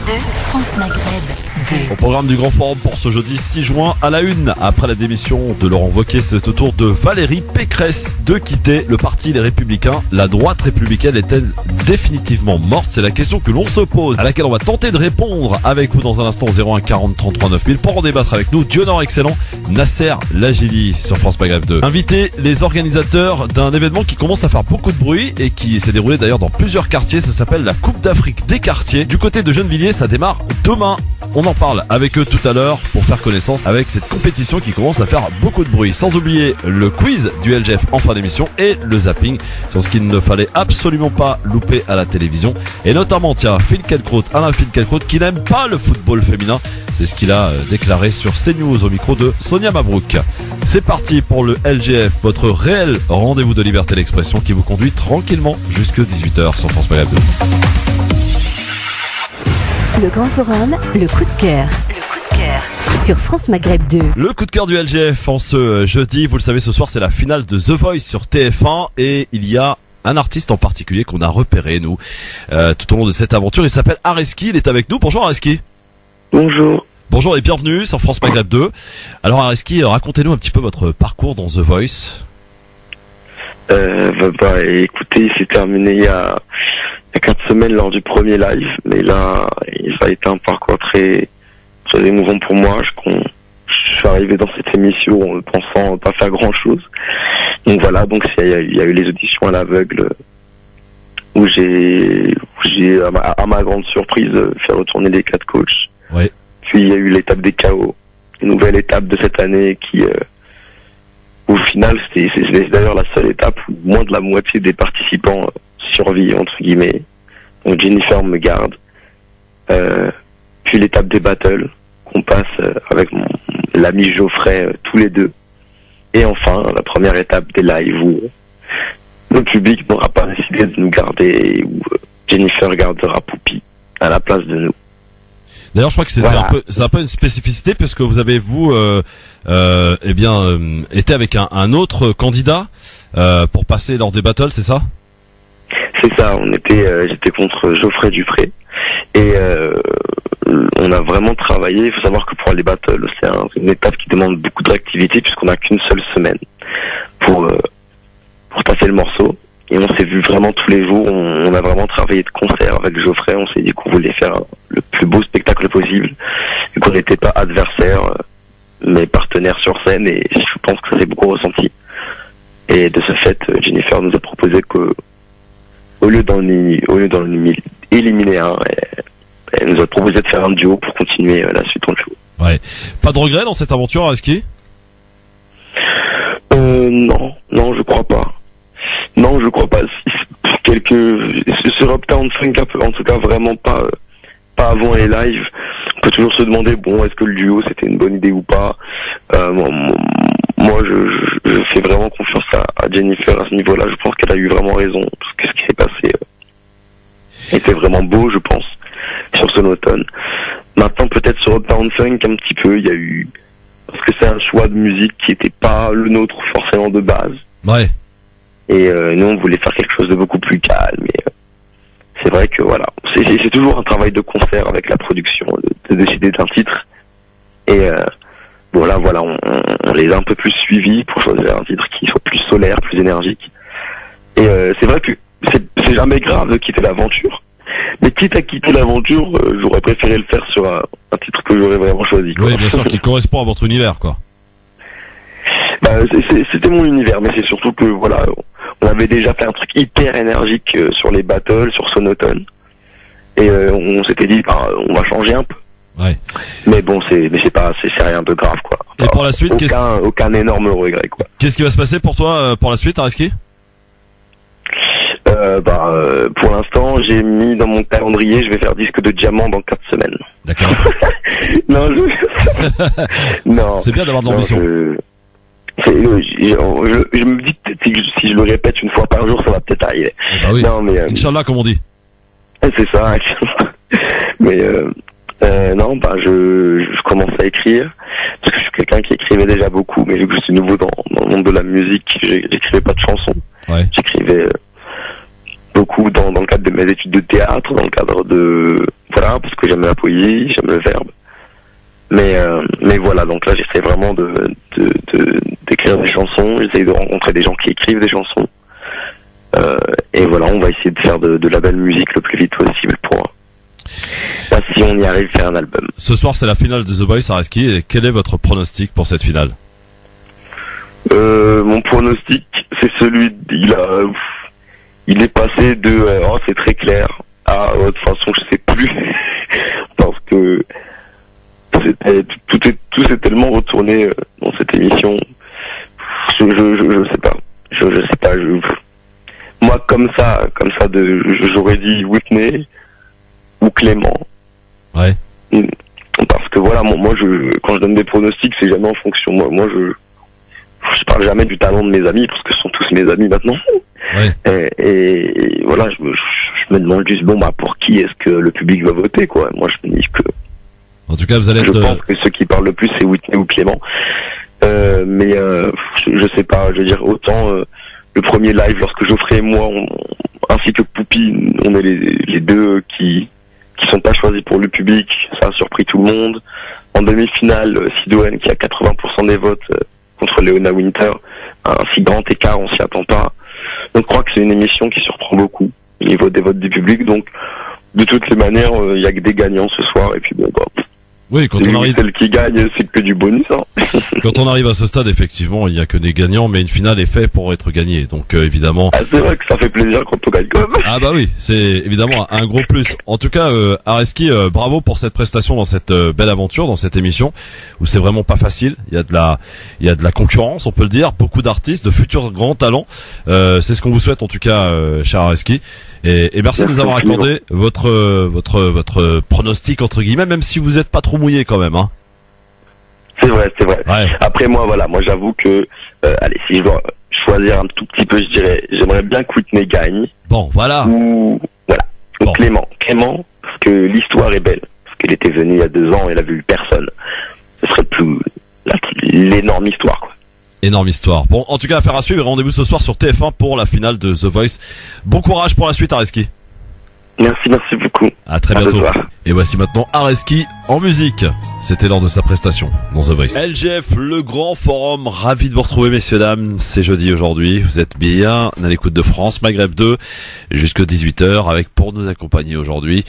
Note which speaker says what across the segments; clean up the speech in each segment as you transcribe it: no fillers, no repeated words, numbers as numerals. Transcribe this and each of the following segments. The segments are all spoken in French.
Speaker 1: France Maghreb 2.
Speaker 2: Au programme du Grand Forum pour ce jeudi 6 juin, à la une, après la démission de Laurent Wauquiez, c'est au tour de Valérie Pécresse de quitter le parti Les Républicains. La droite républicaine est-elle définitivement morte? C'est la question que l'on se pose, à laquelle on va tenter de répondre avec vous dans un instant. 01 40 33 9000 pour en débattre avec nous. Dieu Nord excellent, Nasser Lajili sur France Maghreb 2. Inviter les organisateurs d'un événement qui commence à faire beaucoup de bruit et qui s'est déroulé d'ailleurs dans plusieurs quartiers. Ça s'appelle la Coupe d'Afrique des quartiers. Du côté de Gennevilliers, ça démarre demain. On en parle avec eux tout à l'heure pour faire connaissance avec cette compétition qui commence à faire beaucoup de bruit. Sans oublier le quiz du LGF en fin d'émission et le zapping sur ce qu'il ne fallait absolument pas louper à la télévision. Et notamment, tiens, Alain Finkielkraut qui n'aime pas le football féminin. C'est ce qu'il a déclaré sur CNews au micro de Sonia Mabrouk. C'est parti pour le LGF, votre réel rendez-vous de liberté d'expression qui vous conduit tranquillement jusqu'à 18h sur France Maghreb 2.
Speaker 1: Le Grand Forum, le coup de cœur. Sur France Maghreb 2.
Speaker 2: Le coup de cœur du LGF en ce jeudi. Vous le savez, ce soir c'est la finale de The Voice sur TF1 et il y a un artiste en particulier qu'on a repéré nous tout au long de cette aventure. Il s'appelle Areski, il est avec nous. Bonjour Areski.
Speaker 3: Bonjour.
Speaker 2: Bonjour et bienvenue sur France Maghreb 2. Alors Areski, racontez-nous un petit peu votre parcours dans The Voice.
Speaker 3: Écoutez, c'est terminé il y a 4 semaines lors du premier live, mais là, ça a été un parcours très émouvant pour moi. Je suis arrivé dans cette émission en pensant pas faire grand chose. Donc voilà, il y a eu les auditions à l'aveugle où j'ai à ma grande surprise fait retourner les 4 coachs.
Speaker 2: Ouais.
Speaker 3: Puis il y a eu l'étape des KO, une nouvelle étape de cette année qui au final c'est d'ailleurs la seule étape où moins de la moitié des participants survivent entre guillemets. Donc Jennifer me garde. Puis l'étape des battles qu'on passe avec l'ami Geoffrey tous les deux. Et enfin la première étape des lives où le public n'aura pas décidé de nous garder, où Jennifer gardera Poupie à la place de nous.
Speaker 2: D'ailleurs, je crois que c'était
Speaker 3: Voilà.
Speaker 2: c'est un peu une spécificité puisque vous avez été avec un autre candidat pour passer lors des battles, c'est ça?
Speaker 3: C'est ça, j'étais contre Geoffrey Dupré et on a vraiment travaillé. Il faut savoir que pour les battles, c'est une étape qui demande beaucoup de réactivité puisqu'on n'a qu'une seule semaine pour passer le morceau. Et on s'est vu vraiment tous les jours, on a vraiment travaillé de concert avec Geoffrey, on s'est dit qu'on voulait faire le plus beau spectacle possible, et qu'on n'était pas adversaires, mais partenaires sur scène, et je pense que ça s'est beaucoup ressenti. Et de ce fait, Jennifer nous a proposé que, au lieu d'en éliminer un, elle nous a proposé de faire un duo pour continuer la suite en show.
Speaker 2: Ouais. Pas de regret dans cette aventure, Areski?
Speaker 3: Non, je crois pas. Non, je crois pas. Sur Uptown Funk, en tout cas, vraiment pas avant les lives. On peut toujours se demander, est-ce que le duo c'était une bonne idée ou pas. Moi, je fais vraiment confiance à Jennifer à ce niveau-là. Je pense qu'elle a eu vraiment raison. Parce que ce qui s'est passé était vraiment beau, je pense, sur son automne. Maintenant, peut-être sur Uptown Funk, un petit peu, il y a eu... Parce que c'est un choix de musique qui était pas le nôtre forcément de base.
Speaker 2: Ouais.
Speaker 3: Et nous, on voulait faire quelque chose de beaucoup plus calme. Et c'est vrai que voilà, c'est toujours un travail de concert avec la production, de décider d'un titre. Et voilà, on les a un peu plus suivis pour choisir un titre qui soit plus solaire, plus énergique. Et c'est vrai que c'est jamais grave de quitter l'aventure. Mais quitte à quitter l'aventure, j'aurais préféré le faire sur un titre que j'aurais vraiment choisi, quoi.
Speaker 2: Oui, bien sûr, qui correspond à votre univers, quoi.
Speaker 3: C'était mon univers, mais c'est surtout que voilà, on avait déjà fait un truc hyper énergique sur les battles, sur Sonotone, et on s'était dit on va changer un peu.
Speaker 2: Ouais.
Speaker 3: Mais bon, c'est rien de grave, quoi.
Speaker 2: Et pour la suite,
Speaker 3: aucun énorme regret, quoi.
Speaker 2: qu'est-ce qui va se passer pour toi pour la suite, Areski?
Speaker 3: Pour l'instant, j'ai mis dans mon calendrier, je vais faire disque de diamant dans 4 semaines.
Speaker 2: D'accord.
Speaker 3: Non, non.
Speaker 2: C'est bien d'avoir de l'ambition.
Speaker 3: Je me dis que si je le répète une fois par jour, ça va peut-être arriver.
Speaker 2: Bah oui.
Speaker 3: Non, mais
Speaker 2: Inch'Allah, comme on dit.
Speaker 3: c'est ça. Mais je commence à écrire parce que je suis quelqu'un qui écrivait déjà beaucoup, mais vu que je suis nouveau dans le monde de la musique, j'écrivais pas de chansons.
Speaker 2: Ouais.
Speaker 3: J'écrivais beaucoup dans le cadre de mes études de théâtre, dans le cadre de voilà, parce que j'aime la poésie, j'aime le verbe. Mais voilà, donc là j'essaie vraiment d'écrire des chansons, j'essaie de rencontrer des gens qui écrivent des chansons. Et voilà, on va essayer de faire de la belle musique le plus vite possible pour si on y arrive, faire un album.
Speaker 2: Ce soir, c'est la finale de The Voice Areski. Et quel est votre pronostic pour cette finale?
Speaker 3: Mon pronostic, c'est celui il est passé de c'est très clair à de toute façon je sais plus parce que tout s'est tellement retourné dans cette émission. Je sais pas. Je sais pas. Moi comme ça j'aurais dit Whitney ou Clément.
Speaker 2: Ouais.
Speaker 3: Parce que voilà, moi quand je donne des pronostics, c'est jamais en fonction. Moi je parle jamais du talent de mes amis parce que ce sont tous mes amis maintenant.
Speaker 2: Ouais.
Speaker 3: Et voilà, je me demande juste pour qui est-ce que le public va voter, quoi. Moi je me dis que
Speaker 2: En tout cas, vous allez
Speaker 3: je pense que ceux qui parlent le plus c'est Whitney ou Clément. Mais je sais pas, je veux dire autant le premier live lorsque Geoffrey et moi ainsi que Poupie, on est les deux qui sont pas choisis pour le public, ça a surpris tout le monde. En demi-finale, Sidoine qui a 80% des votes contre Léona Winter, un si grand écart, on s'y attend pas. Donc je crois que c'est une émission qui surprend beaucoup au niveau des votes du public, donc de toutes les manières, il y a que des gagnants ce soir, et puis
Speaker 2: oui, quand on arrive,
Speaker 3: celle qui gagne, c'est que du bonus. Hein.
Speaker 2: Quand on arrive à ce stade, effectivement, il n'y a que des gagnants, mais une finale est faite pour être gagnée. Donc évidemment.
Speaker 3: Ah, c'est vrai que ça fait plaisir quand on gagne quand même.
Speaker 2: Ah bah oui, c'est évidemment un gros plus. En tout cas, Areski, bravo pour cette prestation dans cette belle aventure, dans cette émission où c'est vraiment pas facile. Il y a de la concurrence, on peut le dire, beaucoup d'artistes, de futurs grands talents. C'est ce qu'on vous souhaite en tout cas, cher Areski. Et merci de nous avoir accordé votre pronostic entre guillemets, même si vous n'êtes pas trop mouillé quand même, hein.
Speaker 3: C'est vrai.
Speaker 2: Ouais.
Speaker 3: Après moi j'avoue que allez, si je dois choisir un tout petit peu, je dirais j'aimerais bien que Whitney gagne.
Speaker 2: Bon, voilà.
Speaker 3: Ou Clément, parce que l'histoire est belle, parce qu'elle était venue il y a 2 ans, elle a vu personne. Ce serait l'énorme histoire, quoi.
Speaker 2: Énorme histoire. Bon, en tout cas, affaire à suivre. Rendez-vous ce soir sur TF1 pour la finale de The Voice. Bon courage pour la suite, Areski.
Speaker 3: Merci beaucoup.
Speaker 2: À très bientôt. Et voici maintenant Areski en musique. C'était lors de sa prestation dans The Voice. LGF, le grand forum. Ravi de vous retrouver, messieurs, dames. C'est jeudi aujourd'hui. Vous êtes bien à l'écoute de France Maghreb 2 jusqu'à 18h avec pour nous accompagner aujourd'hui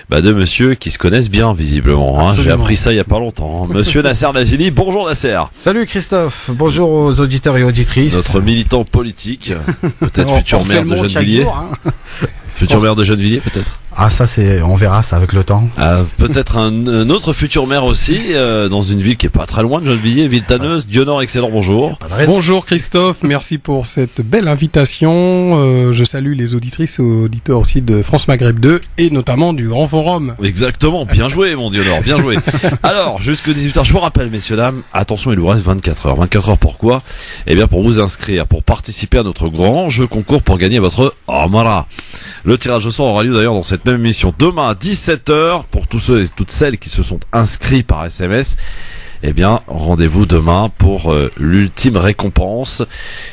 Speaker 2: deux messieurs qui se connaissent bien visiblement. Hein. J'ai appris ça il y a pas longtemps. Monsieur Nasser Lagili. Bonjour Nasser.
Speaker 4: Salut Christophe. Bonjour aux auditeurs et auditrices.
Speaker 2: Notre militant politique, peut-être futur maire de Gennevilliers. Futur maire de Gennevilliers, peut-être.
Speaker 4: Ah, ça on verra ça avec le temps.
Speaker 2: Peut-être un autre futur maire aussi, dans une ville qui est pas très loin de Gennevilliers, ville tanneuse. Dionor, excellent, bonjour.
Speaker 5: Bonjour Christophe, merci pour cette belle invitation. Je salue les auditrices et auditeurs aussi de France Maghreb 2 et notamment du Grand Forum.
Speaker 2: Exactement, bien joué mon Dionor, bien joué. Alors, jusqu'à 18h, je vous rappelle messieurs, dames, attention, il vous reste 24 heures. 24 heures pourquoi? Eh bien pour vous inscrire, pour participer à notre grand jeu concours pour gagner votre Amara. Le tirage au sort aura lieu d'ailleurs dans cette même émission demain à 17h pour tous ceux et toutes celles qui se sont inscrits par SMS. Eh bien, rendez-vous demain pour l'ultime récompense.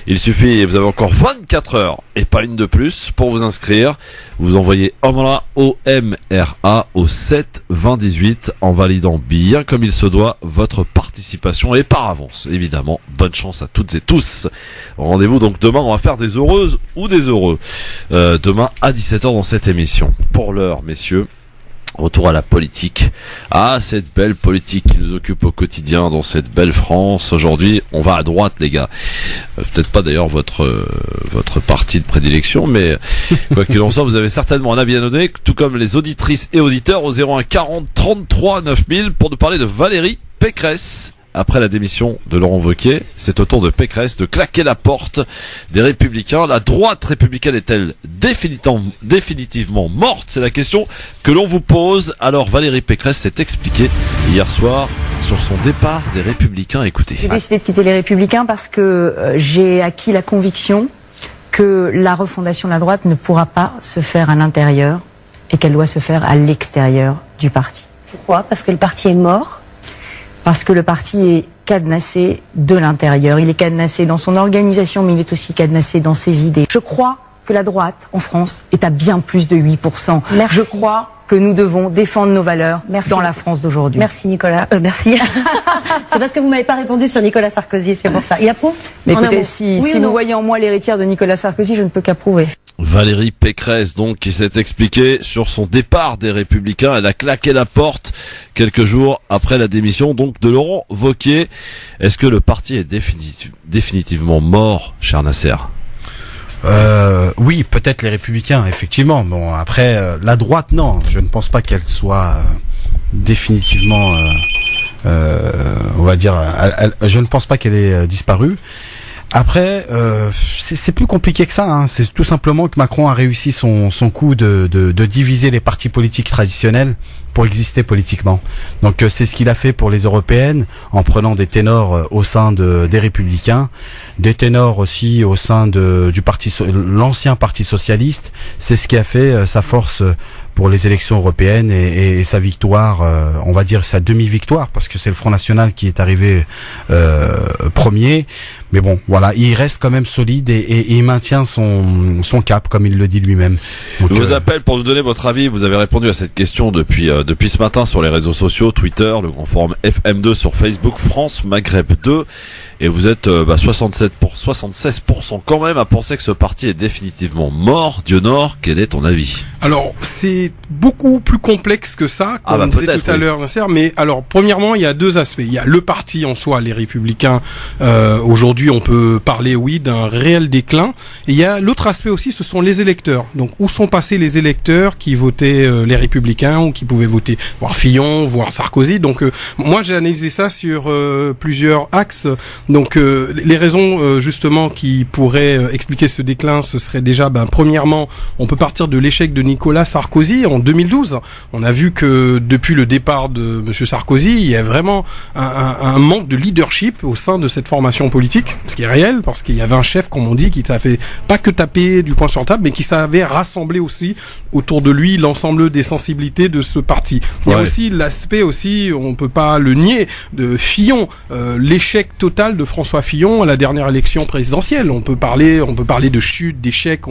Speaker 2: Il suffit, vous avez encore 24 heures et pas une de plus pour vous inscrire. Vous envoyez OMRA OMRA au 7 20 18 en validant bien comme il se doit votre participation et par avance. Évidemment, bonne chance à toutes et tous. Rendez-vous donc demain, on va faire des heureuses ou des heureux. Demain à 17h dans cette émission. Pour l'heure, messieurs, retour à la politique. Ah, cette belle politique qui nous occupe au quotidien dans cette belle France. Aujourd'hui, on va à droite, les gars. Peut-être pas d'ailleurs votre parti de prédilection, mais quoi qu'il en soit, vous avez certainement un avis à donner, tout comme les auditrices et auditeurs au 01 40 33 9000 pour nous parler de Valérie Pécresse. Après la démission de Laurent Wauquiez, c'est au tour de Pécresse de claquer la porte des Républicains. La droite républicaine est-elle définitivement morte? C'est la question que l'on vous pose. Alors Valérie Pécresse s'est expliquée hier soir sur son départ des Républicains. Écoutez.
Speaker 6: J'ai décidé de quitter les Républicains parce que j'ai acquis la conviction que la refondation de la droite ne pourra pas se faire à l'intérieur et qu'elle doit se faire à l'extérieur du parti.
Speaker 7: Pourquoi? Parce que le parti est mort?
Speaker 6: Parce que le parti est cadenassé de l'intérieur. Il est cadenassé dans son organisation, mais il est aussi cadenassé dans ses idées. Je crois que la droite en France est à bien plus de 8%.
Speaker 7: Merci.
Speaker 6: Je crois que nous devons défendre nos valeurs dans la France d'aujourd'hui.
Speaker 7: Merci Nicolas. Merci. C'est parce que vous m'avez pas répondu sur Nicolas Sarkozy, c'est pour ça. Il approuve?
Speaker 6: Mais écoutez, si vous voyez en moi l'héritière de Nicolas Sarkozy, je ne peux qu'approuver.
Speaker 2: Valérie Pécresse, donc, qui s'est expliquée sur son départ des Républicains. Elle a claqué la porte quelques jours après la démission, donc, de Laurent Wauquiez. Est-ce que le parti est définitivement mort, cher Nasser?
Speaker 4: Oui, peut-être les Républicains, effectivement. Bon, après, la droite, non. Je ne pense pas qu'elle soit définitivement, on va dire, je ne pense pas qu'elle ait disparu. Après, c'est plus compliqué que ça. Hein. C'est tout simplement que Macron a réussi son coup de diviser les partis politiques traditionnels pour exister politiquement. Donc c'est ce qu'il a fait pour les européennes, en prenant des ténors au sein des Républicains, des ténors aussi au sein du l'ancien Parti socialiste. C'est ce qui a fait sa force pour les élections européennes et sa victoire, on va dire sa demi-victoire, parce que c'est le Front National qui est arrivé premier. Mais bon, voilà, il reste quand même solide et il maintient son cap, comme il le dit lui-même. Donc,
Speaker 2: je vous appelle pour nous donner votre avis. Vous avez répondu à cette question depuis ce matin sur les réseaux sociaux, Twitter, le grand forum FM2 sur Facebook, France Maghreb 2. Et vous êtes 76% quand même à penser que ce parti est définitivement mort. Dionor, quel est ton avis?
Speaker 5: Alors, c'est beaucoup plus complexe que ça, comme on disait tout à l'heure, Nasser. Mais alors, premièrement, il y a deux aspects. Il y a le parti en soi, les Républicains. Aujourd'hui, on peut parler, oui, d'un réel déclin. Et il y a l'autre aspect aussi, ce sont les électeurs. Donc, où sont passés les électeurs qui votaient les Républicains ou qui pouvaient voter, voire Fillon, voire Sarkozy. Donc, moi, j'ai analysé ça sur plusieurs axes. Donc les raisons justement qui pourraient expliquer ce déclin, ce serait déjà, premièrement, on peut partir de l'échec de Nicolas Sarkozy en 2012. On a vu que depuis le départ de Monsieur Sarkozy, il y a vraiment un manque de leadership au sein de cette formation politique, ce qui est réel, parce qu'il y avait un chef, comme on dit, qui savait pas que taper du poing sur la table, mais qui savait rassembler aussi autour de lui l'ensemble des sensibilités de ce parti. Il y a aussi l'aspect aussi, on peut pas le nier, de Fillon, l'échec total de François Fillon à la dernière élection présidentielle. On peut parler de chute, d'échec,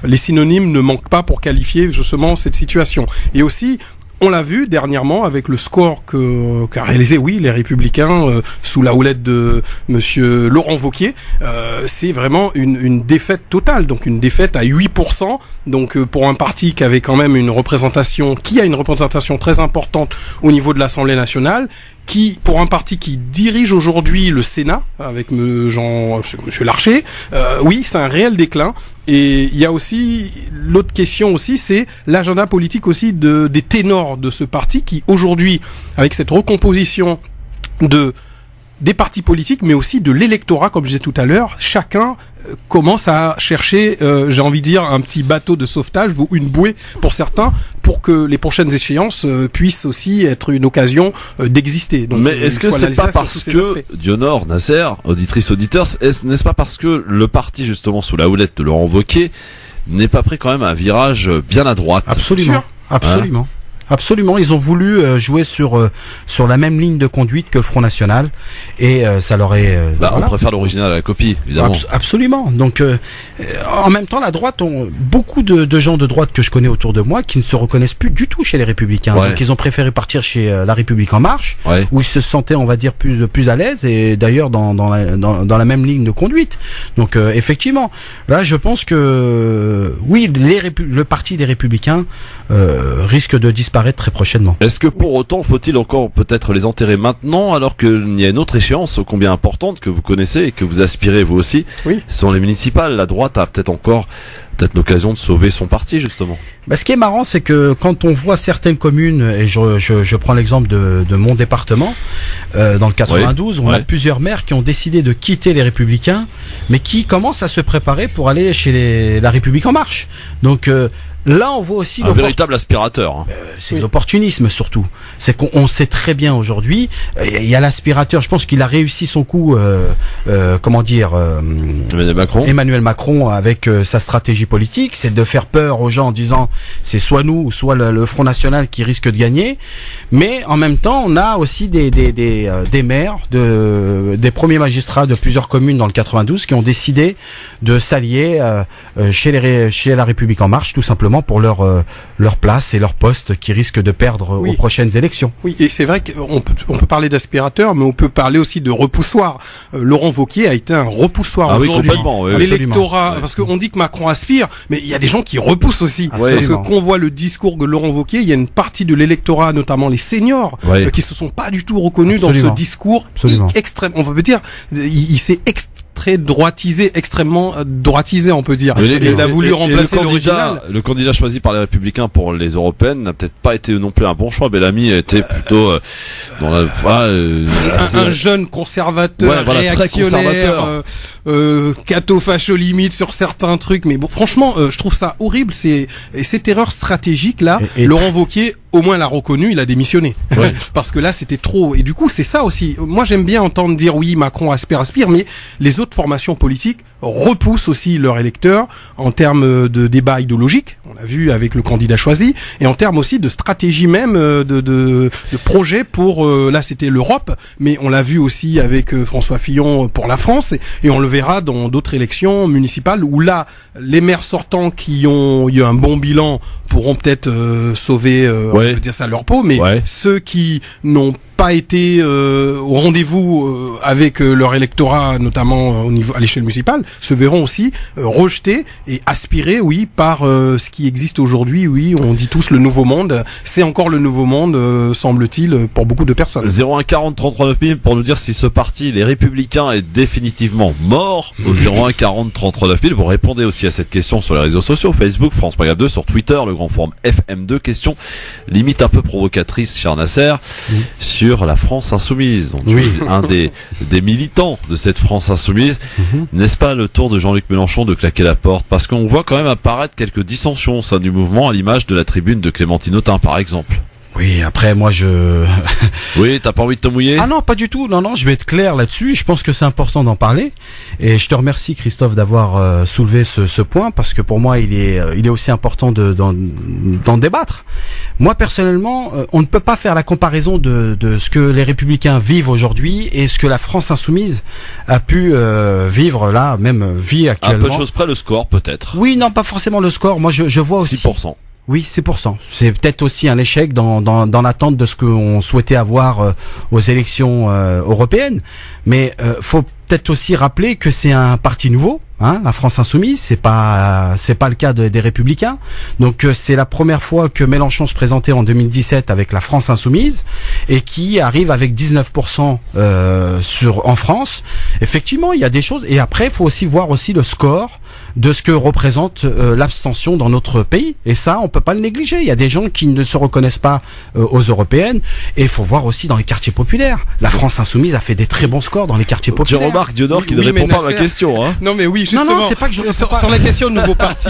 Speaker 5: les synonymes ne manquent pas pour qualifier justement cette situation. Et aussi, on l'a vu dernièrement avec le score qu'a réalisé, oui, les Républicains sous la houlette de Monsieur Laurent Wauquiez. C'est vraiment une défaite totale, donc une défaite à 8%. Donc pour un parti qui avait quand même une représentation très importante au niveau de l'Assemblée nationale, pour un parti qui dirige aujourd'hui le Sénat avec Monsieur Larcher, oui, c'est un réel déclin. Et il y a aussi l'autre question aussi, c'est l'agenda politique aussi des ténors de ce parti qui aujourd'hui, avec cette recomposition des partis politiques, mais aussi de l'électorat, comme je disais tout à l'heure, chacun commence à chercher, j'ai envie de dire, un petit bateau de sauvetage ou une bouée pour certains, pour que les prochaines échéances puissent aussi être une occasion d'exister. Donc,
Speaker 2: mais est-ce que c'est pas parce que, Dionor, Nasser, auditrice, auditeur, n'est-ce pas parce que le parti, justement, sous la houlette de Laurent Wauquiez, n'est pas pris quand même un virage bien à droite?
Speaker 4: Absolument. Absolument. Absolument, ils ont voulu jouer sur la même ligne de conduite que le Front National et ça leur est...
Speaker 2: On préfère l'original à la copie, évidemment.
Speaker 4: Absolument. Donc, en même temps, la droite, beaucoup de gens de droite que je connais autour de moi qui ne se reconnaissent plus du tout chez les Républicains. Donc, ils ont préféré partir chez La République En Marche, où ils se sentaient, on va dire, plus à l'aise et d'ailleurs dans la même ligne de conduite. Donc, effectivement, là, je pense que oui, le parti des Républicains risque de disparaître très prochainement.
Speaker 2: Est-ce que pour autant faut-il encore peut-être les enterrer maintenant alors qu'il y a une autre échéance ô combien importante que vous connaissez et que vous aspirez vous aussi? Oui. Ce sont les municipales. La droite a peut-être l'occasion de sauver son parti justement.
Speaker 4: Ce qui est marrant, c'est que quand on voit certaines communes, et je prends l'exemple de mon département, dans le 92, on a plusieurs maires qui ont décidé de quitter les Républicains, mais qui commencent à se préparer pour aller chez La République En Marche. Donc là, on voit aussi
Speaker 2: un véritable aspirateur. Hein.
Speaker 4: C'est de l'opportunisme surtout. C'est qu'on sait très bien aujourd'hui, il y a l'aspirateur. Je pense qu'il a réussi son coup. Emmanuel Macron avec sa stratégie politique, c'est de faire peur aux gens en disant c'est soit nous ou soit le Front National qui risque de gagner. Mais en même temps, on a aussi des maires, des premiers magistrats de plusieurs communes dans le 92 qui ont décidé de s'allier chez La République En Marche, tout simplement pour leur place et leur poste qui risquent de perdre aux prochaines élections.
Speaker 5: Oui, et c'est vrai qu'on peut parler d'aspirateur, mais on peut parler aussi de repoussoir. Laurent Wauquiez a été un repoussoir aujourd'hui. L'électorat, parce qu'on dit que Macron aspire, mais il y a des gens qui repoussent aussi. Parce que quand on voit le discours de Laurent Wauquiez, il y a une partie de l'électorat, notamment les seniors, qui se sont pas du tout reconnus dans ce discours extrême. On peut dire, il s'est très droitisé, extrêmement droitisé, on peut dire. Il a voulu remplacer l'original.
Speaker 2: Le candidat choisi par les Républicains pour les Européennes n'a peut-être pas été non plus un bon choix. Bellamy était plutôt dans
Speaker 5: un jeune conservateur, réactionnaire, catho-facho limite sur certains trucs. Mais bon, franchement, je trouve ça horrible. Et cette erreur stratégique là, Laurent Wauquiez au moins l'a reconnu, il a démissionné. Parce que là, c'était trop. Et du coup, c'est ça aussi. Moi, j'aime bien entendre dire oui, Macron aspire, mais les autres formations politiques repoussent aussi leurs électeurs en termes de débat idéologique. On l'a vu avec le candidat choisi, et en termes aussi de stratégie même de projet pour là, c'était l'Europe, mais on l'a vu aussi avec François Fillon pour la France, et on le verra dans d'autres élections municipales où là, les maires sortants qui ont eu un bon bilan pourront peut-être sauver, on peut dire ça, leur peau, mais ceux qui n'ont pas été au rendez-vous avec leur électorat, notamment au niveau à l'échelle municipale, se verront aussi rejetés et aspirés, par ce qui existe aujourd'hui. Oui, on dit tous le nouveau monde. C'est encore le nouveau monde, semble-t-il, pour beaucoup de personnes.
Speaker 2: 01 40 33 9000 pour nous dire si ce parti, les Républicains, est définitivement mort. Au 01 40 33 9000, vous répondez aussi à cette question sur les réseaux sociaux, Facebook, France Magazine 2, sur Twitter, le grand forum FM2. Question limite un peu provocatrice, cher Nasser, sur la France insoumise. Donc, un des militants de cette France insoumise. N'est-ce pas le tour de Jean-Luc Mélenchon de claquer la porte? Parce qu'on voit quand même apparaître quelques dissensions au sein du mouvement, à l'image de la tribune de Clémentine Autain, par exemple.
Speaker 4: Oui, après moi
Speaker 2: Oui, t'as pas envie de te mouiller?
Speaker 4: Ah non, pas du tout. Non, je vais être clair là-dessus. Je pense que c'est important d'en parler. Et je te remercie, Christophe, d'avoir soulevé ce point, parce que pour moi, il est aussi important d'en débattre. Moi, personnellement, on ne peut pas faire la comparaison de ce que les Républicains vivent aujourd'hui et ce que la France insoumise a pu vivre là, même vit actuellement.
Speaker 2: Un peu chose près, le score, peut-être.
Speaker 4: Oui, non, pas forcément le score. Moi, je vois aussi
Speaker 2: 6%.
Speaker 4: Oui, 6%. C'est peut-être aussi un échec dans l'attente de ce qu'on souhaitait avoir aux élections européennes. Mais faut peut-être aussi rappeler que c'est un parti nouveau, la France insoumise. C'est pas le cas des Républicains. Donc c'est la première fois que Mélenchon se présentait en 2017 avec la France insoumise et qui arrive avec 19% en France. Effectivement, il y a des choses. Et après, il faut aussi voir aussi le score de ce que représente l'abstention dans notre pays. Et ça, on peut pas le négliger. Il y a des gens qui ne se reconnaissent pas aux européennes. Et il faut voir aussi dans les quartiers populaires. La France insoumise a fait des très bons scores dans les quartiers populaires.
Speaker 2: Tu remarques, Diodore, qui ne répond pas à ma question.
Speaker 5: Non, mais oui, justement.
Speaker 4: Non, c'est pas que je
Speaker 5: sur la question de nouveau parti,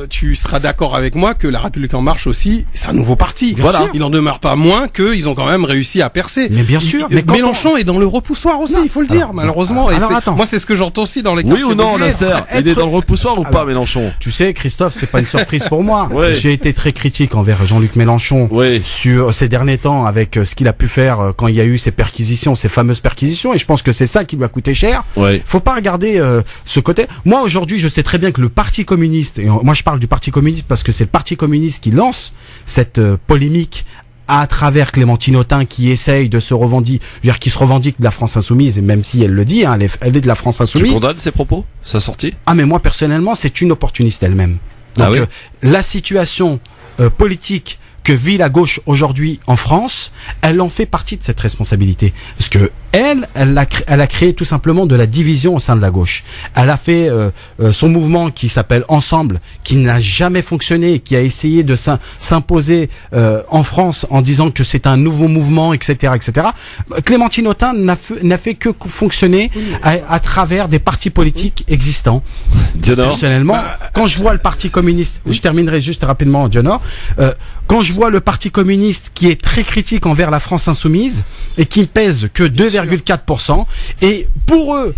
Speaker 5: tu seras d'accord avec moi que la République En Marche aussi, c'est un nouveau parti. Voilà. Il en demeure pas moins qu'ils ont quand même réussi à percer.
Speaker 4: Mais bien sûr.
Speaker 5: Mais Mélenchon est dans le repoussoir aussi, il faut le dire, malheureusement.
Speaker 4: Moi,
Speaker 5: c'est ce que j'entends aussi dans les quartiers populaires.
Speaker 2: Oui ou non, Nasser? Il est dans le repoussoir ou pas, Mélenchon?
Speaker 4: Tu sais, Christophe, c'est pas une surprise pour moi. J'ai été très critique envers Jean-Luc Mélenchon sur ces derniers temps avec ce qu'il a pu faire quand il y a eu ces fameuses perquisitions, et je pense que c'est ça qui lui a coûté cher. Faut pas regarder ce côté. Moi, aujourd'hui, je sais très bien que le Parti communiste, et moi je parle du Parti communiste parce que c'est le Parti communiste qui lance cette polémique à travers Clémentine Autain, qui essaye de se revendiquer, qui se revendique de la France insoumise, et même si elle le dit, elle est de la France insoumise.
Speaker 2: Tu condamnes ses propos, sa sortie?
Speaker 4: Ah, mais moi personnellement, c'est une opportuniste elle-même. Donc la situation politique que vit la gauche aujourd'hui en France, elle en fait partie de cette responsabilité. Parce que elle a créé tout simplement de la division au sein de la gauche. Elle a fait son mouvement qui s'appelle Ensemble, qui n'a jamais fonctionné, et qui a essayé de s'imposer en France en disant que c'est un nouveau mouvement, etc., etc. Clémentine Autain n'a fait que fonctionner à travers des partis politiques existants. Personnellement, quand je vois le Parti communiste, je terminerai juste rapidement, Dionor, quand je vois le Parti communiste qui est très critique envers la France insoumise et qui ne pèse que 2,4%, et pour eux,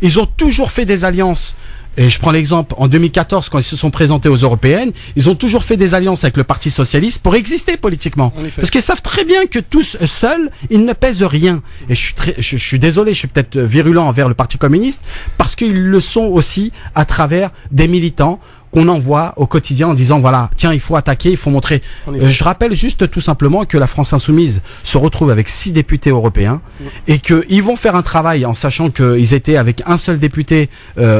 Speaker 4: ils ont toujours fait des alliances. Et je prends l'exemple, en 2014, quand ils se sont présentés aux européennes, ils ont toujours fait des alliances avec le Parti socialiste pour exister politiquement. Parce qu'ils savent très bien que tous seuls, ils ne pèsent rien. Et je suis désolé, je suis peut-être virulent envers le Parti communiste, parce qu'ils le sont aussi à travers des militants qu'on envoie au quotidien en disant voilà, tiens, il faut attaquer, il faut montrer. Je rappelle juste tout simplement que la France insoumise se retrouve avec 6 députés européens et qu'ils vont faire un travail en sachant qu'ils étaient avec un seul député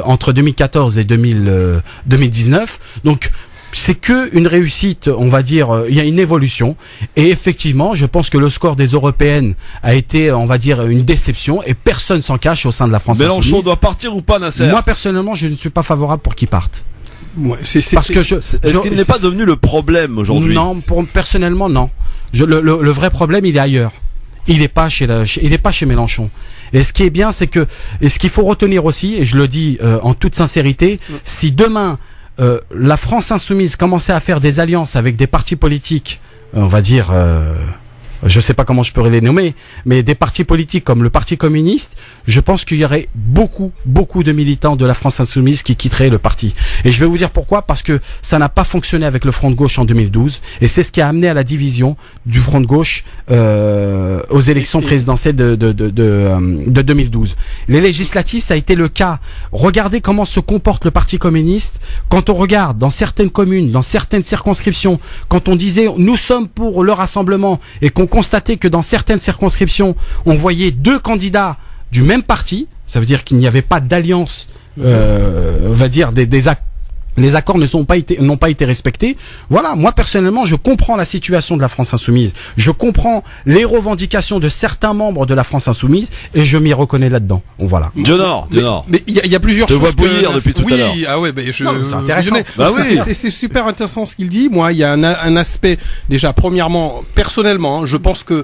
Speaker 4: entre 2014 et 2019. Donc c'est que une réussite, on va dire, il y a une évolution. Et effectivement, je pense que le score des européennes a été, on va dire, une déception et personne s'en cache au sein de la France insoumise.
Speaker 2: Mélenchon doit partir ou pas, Nasser?
Speaker 4: Moi, personnellement, je ne suis pas favorable pour qu'il parte.
Speaker 2: Ouais, est-ce qu'il n'est pas devenu le problème aujourd'hui?
Speaker 4: Non, personnellement, non. Le vrai problème, il est ailleurs. Il est pas chez Mélenchon. Et ce qui est bien, c'est que, et ce qu'il faut retenir aussi, et je le dis en toute sincérité, si demain la France insoumise commençait à faire des alliances avec des partis politiques, on va dire, je sais pas comment je pourrais les nommer, mais des partis politiques comme le Parti communiste, je pense qu'il y aurait beaucoup de militants de la France insoumise qui quitteraient le parti. Et je vais vous dire pourquoi, parce que ça n'a pas fonctionné avec le Front de gauche en 2012, et c'est ce qui a amené à la division du Front de gauche aux élections présidentielles de 2012. Les législatives, ça a été le cas. Regardez comment se comporte le Parti communiste quand on regarde dans certaines communes, dans certaines circonscriptions, quand on disait nous sommes pour le rassemblement et qu'on constatait que dans certaines circonscriptions, on voyait 2 candidats du même parti, ça veut dire qu'il n'y avait pas d'alliance, on va dire les accords n'ont pas été respectés. Voilà, moi personnellement, je comprends la situation de la France insoumise. Je comprends les revendications de certains membres de la France insoumise et je m'y reconnais là-dedans. Voilà.
Speaker 2: Dionor.
Speaker 5: Mais il y a plusieurs choses.
Speaker 2: Je vois bouillir depuis tout à l'heure.
Speaker 5: Oui, ah ouais,
Speaker 4: c'est intéressant.
Speaker 5: C'est super intéressant ce qu'il dit. Moi, il y a un aspect déjà. Premièrement, personnellement, je pense que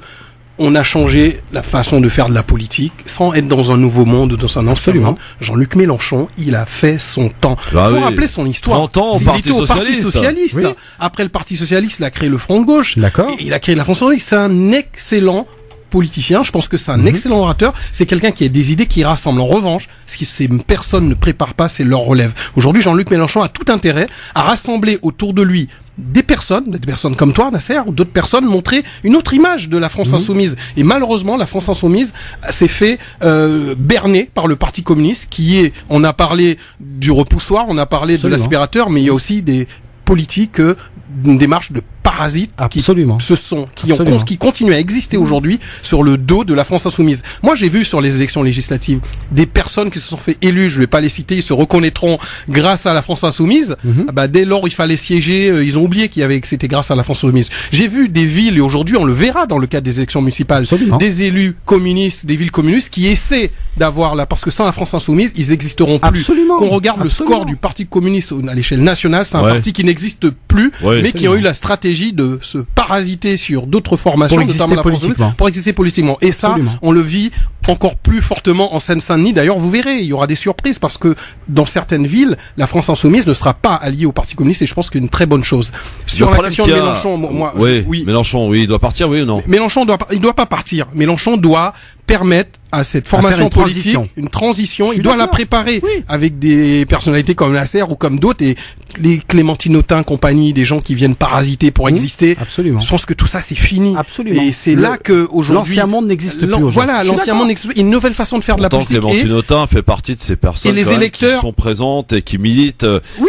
Speaker 5: on a changé la façon de faire de la politique sans être dans un nouveau monde, dans un ancien monde. Jean-Luc Mélenchon, il a fait son temps. Il faut rappeler son histoire.
Speaker 2: 30 ans au Parti socialiste.
Speaker 5: Oui. Après le Parti socialiste, il a créé le Front de gauche.
Speaker 4: D'accord.
Speaker 5: Et il a créé la France insoumise. C'est un excellent politicien, je pense que c'est un excellent orateur, c'est quelqu'un qui a des idées qui rassemblent. En revanche, ce que ces personnes ne préparent pas, c'est leur relève. Aujourd'hui, Jean-Luc Mélenchon a tout intérêt à rassembler autour de lui des personnes comme toi, Nasser, ou d'autres personnes, montrer une autre image de la France insoumise. Et malheureusement, la France insoumise s'est fait berner par le Parti communiste, qui est, on a parlé du repoussoir, on a parlé de l'aspirateur, mais il y a aussi des politiques, une démarche de parasites qui continuent à exister aujourd'hui sur le dos de la France insoumise. Moi, j'ai vu sur les élections législatives des personnes qui se sont fait élues, je vais pas les citer, ils se reconnaîtront grâce à la France insoumise. Dès lors il fallait siéger, ils ont oublié que c'était grâce à la France insoumise. J'ai vu des villes, et aujourd'hui on le verra dans le cadre des élections municipales, des élus communistes, des villes communistes qui essaient d'avoir parce que sans la France insoumise, ils n'existeront plus. Qu'on regarde le score du Parti communiste à l'échelle nationale, c'est un parti qui n'existe plus, mais qui a eu la stratégie de se parasiter sur d'autres formations, notamment la France, pour exister politiquement. Et ça, on le vit encore plus fortement en Seine-Saint-Denis. D'ailleurs, vous verrez, il y aura des surprises parce que dans certaines villes, la France insoumise ne sera pas alliée au Parti communiste et je pense que c'est une très bonne chose. Sur la question de Mélenchon,
Speaker 2: Mélenchon, il doit partir, oui ou non?
Speaker 5: Mélenchon il doit pas partir. Mélenchon doit permettre à cette formation politique une transition. Il doit la préparer avec des personnalités comme Nasser ou comme d'autres et les Clémentine Autain, compagnie, des gens qui viennent parasiter pour exister.
Speaker 4: Absolument.
Speaker 5: Je pense que tout ça c'est fini.
Speaker 4: Absolument.
Speaker 5: Et c'est là que aujourd'hui
Speaker 4: l'ancien monde n'existe plus.
Speaker 5: Voilà, l'ancien monde n'existe plus. Une nouvelle façon de faire de la politique.
Speaker 2: Clémentine Autain fait partie de ces personnes qui sont présentes et qui militent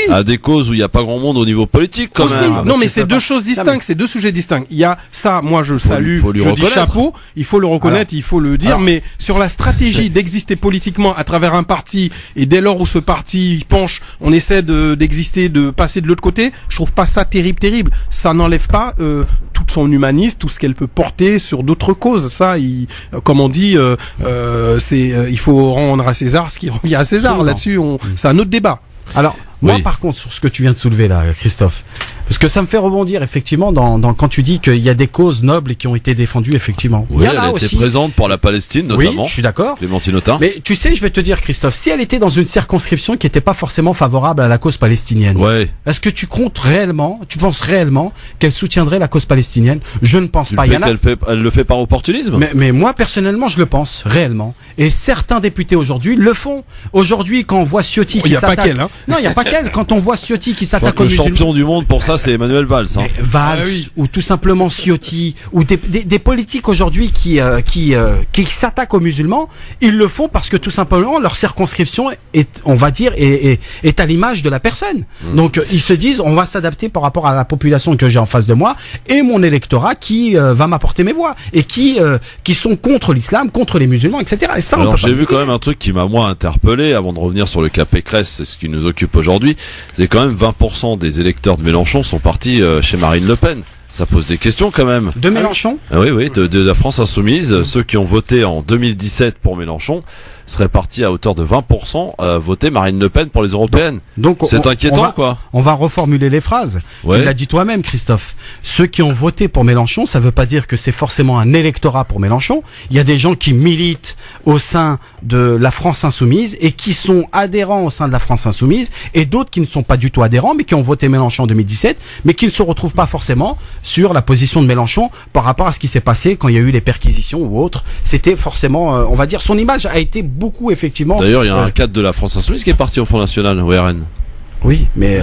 Speaker 2: à des causes où il n'y a pas grand monde au niveau politique quand même.
Speaker 5: Non, mais c'est deux choses distinctes, c'est deux sujets distincts. Il y a ça, moi je le salue, je dis chapeau, il faut le reconnaître, il faut le dire, mais sur sur la stratégie d'exister politiquement à travers un parti, et dès lors où ce parti penche, on essaie d'exister, de passer de l'autre côté, je trouve pas ça terrible. Ça n'enlève pas tout son humanisme, tout ce qu'elle peut porter sur d'autres causes. Ça, comme on dit, il faut rendre à César ce qui revient à César.
Speaker 4: Absolument.
Speaker 5: Là-dessus, c'est un autre débat.
Speaker 4: Alors, moi, par contre, sur ce que tu viens de soulever là, Christophe, parce que ça me fait rebondir effectivement quand tu dis qu'il y a des causes nobles qui ont été défendues effectivement.
Speaker 2: Oui, elle était présente pour la Palestine notamment.
Speaker 4: Oui, je suis d'accord.
Speaker 2: Clémentine Autain.
Speaker 4: Mais tu sais, je vais te dire, Christophe, si elle était dans une circonscription qui n'était pas forcément favorable à la cause palestinienne, est-ce que tu penses réellement qu'elle soutiendrait la cause palestinienne? Je ne pense pas.
Speaker 2: Elle le fait par opportunisme.
Speaker 4: Mais moi personnellement, je le pense réellement. Et certains députés aujourd'hui le font. Aujourd'hui, quand on voit Ciotti qui s'attaque, non, il y a pas qu'elle. Quand on voit Ciotti qui s'attaque au musulman,
Speaker 2: le champion du monde pour ça, c'est Emmanuel Valls. Hein.
Speaker 4: Valls, ou tout simplement Ciotti, ou des politiques aujourd'hui qui s'attaquent aux musulmans, ils le font parce que tout simplement leur circonscription est à l'image de la personne. Donc ils se disent, on va s'adapter par rapport à la population que j'ai en face de moi et mon électorat qui va m'apporter mes voix et qui sont contre l'islam, contre les musulmans, etc. Et ça,
Speaker 2: alors j'ai vu quand même un truc qui m'a moi interpellé avant de revenir sur le cas Pécresse, c'est ce qui nous occupe aujourd'hui, c'est quand même 20% des électeurs de Mélenchon sont partis chez Marine Le Pen. Ça pose des questions quand même.
Speaker 4: De Mélenchon ?
Speaker 2: Oui, de la France Insoumise. Ceux qui ont voté en 2017 pour Mélenchon seraient partis à hauteur de 20% voter Marine Le Pen pour les européennes. Donc c'est inquiétant, quoi.
Speaker 4: On va reformuler les phrases. Tu l'as dit toi-même, Christophe. Ceux qui ont voté pour Mélenchon, ça veut pas dire que c'est forcément un électorat pour Mélenchon. Il y a des gens qui militent au sein de la France Insoumise et qui sont adhérents au sein de la France Insoumise, et d'autres qui ne sont pas du tout adhérents mais qui ont voté Mélenchon en 2017, mais qui ne se retrouvent pas forcément sur la position de Mélenchon par rapport à ce qui s'est passé quand il y a eu les perquisitions ou autres. C'était forcément, on va dire, son image a été beaucoup effectivement.
Speaker 2: D'ailleurs, il y a un cadre de la France Insoumise qui est parti au Front National, au RN.
Speaker 4: Oui, mais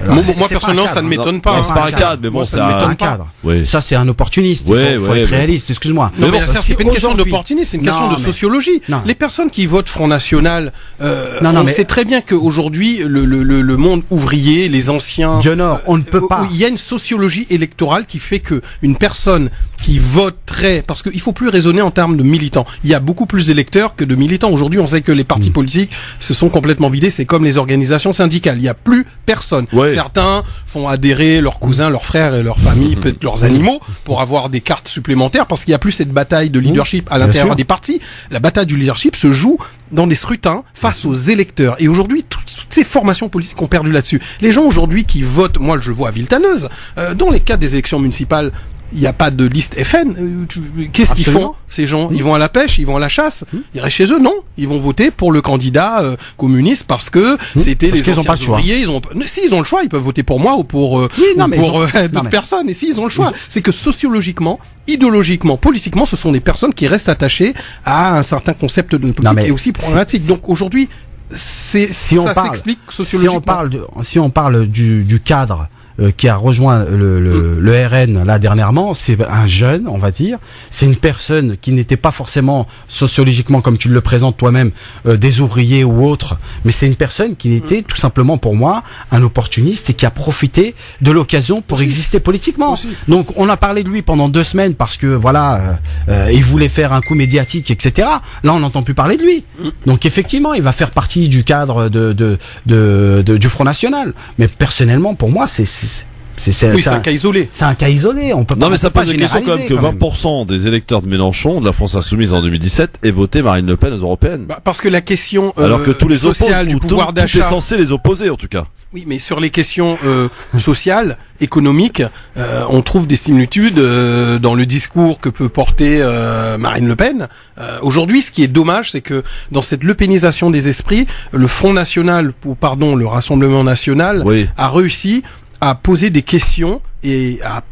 Speaker 5: moi personnellement, ça ne m'étonne pas.
Speaker 2: C'est pas un cadre, mais bon,
Speaker 4: c'est un cadre. Ça, c'est un opportuniste. Il faut être réaliste. Excuse-moi.
Speaker 5: Non, mais c'est pas une question d'opportunisme, c'est une question de sociologie. Les personnes qui votent Front National, on sait très bien qu'aujourd'hui, le monde ouvrier, les anciens,
Speaker 4: on ne peut pas.
Speaker 5: Il y a une sociologie électorale qui fait que une personne qui voterait, parce qu'il faut plus raisonner en termes de militants. Il y a beaucoup plus d'électeurs que de militants. Aujourd'hui, on sait que les partis politiques se sont complètement vidés. C'est comme les organisations syndicales. Il y a plus personne. Certains font adhérer leurs cousins, leurs frères et leurs familles, peut-être leurs animaux, pour avoir des cartes supplémentaires, parce qu'il n'y a plus cette bataille de leadership à l'intérieur des partis. La bataille du leadership se joue dans des scrutins face aux électeurs. Et aujourd'hui, toutes ces formations politiques ont perdu là-dessus. Les gens aujourd'hui qui votent, moi je le vois à Villetaneuse, dans les cas des élections municipales, il n'y a pas de liste FN. Qu'est-ce qu'ils font, ces gens? Ils vont à la pêche, ils vont à la chasse. Ils restent chez eux? Non. Ils vont voter pour le candidat communiste parce que c'était les anciens ouvriers. Si ils ont le choix, ils peuvent voter pour moi ou pour d'autres personnes. Et si ils ont le choix, c'est que sociologiquement, idéologiquement, politiquement, ce sont des personnes qui restent attachées à un certain concept de politique et aussi problématique. Donc aujourd'hui, ça s'explique sociologiquement.
Speaker 4: Si on parle du cadre qui a rejoint le RN là dernièrement, c'est un jeune, on va dire. C'est une personne qui n'était pas forcément sociologiquement, comme tu le présentes toi-même, des ouvriers ou autres, mais c'est une personne qui était tout simplement pour moi un opportuniste et qui a profité de l'occasion pour exister politiquement. Donc on a parlé de lui pendant 2 semaines parce que voilà, il voulait faire un coup médiatique, etc. Là on n'entend plus parler de lui. Donc effectivement, il va faire partie du cadre du Front National. Mais personnellement, pour moi, c'est
Speaker 5: un cas isolé.
Speaker 4: C'est un cas isolé. On peut pas.
Speaker 2: Non, mais ça pose des questions quand même que 20% des électeurs de Mélenchon, de la France Insoumise en 2017, aient voté Marine Le Pen aux européennes.
Speaker 5: Parce que la question
Speaker 2: alors que tous les
Speaker 5: sociale du pouvoir d'achat,
Speaker 2: tout est censé les opposer en tout cas.
Speaker 5: Oui, mais sur les questions sociales, économiques, on trouve des similitudes dans le discours que peut porter Marine Le Pen. Aujourd'hui, ce qui est dommage, c'est que dans cette lepénisation des esprits, le Front National, le Rassemblement National, a réussi à poser des questions et à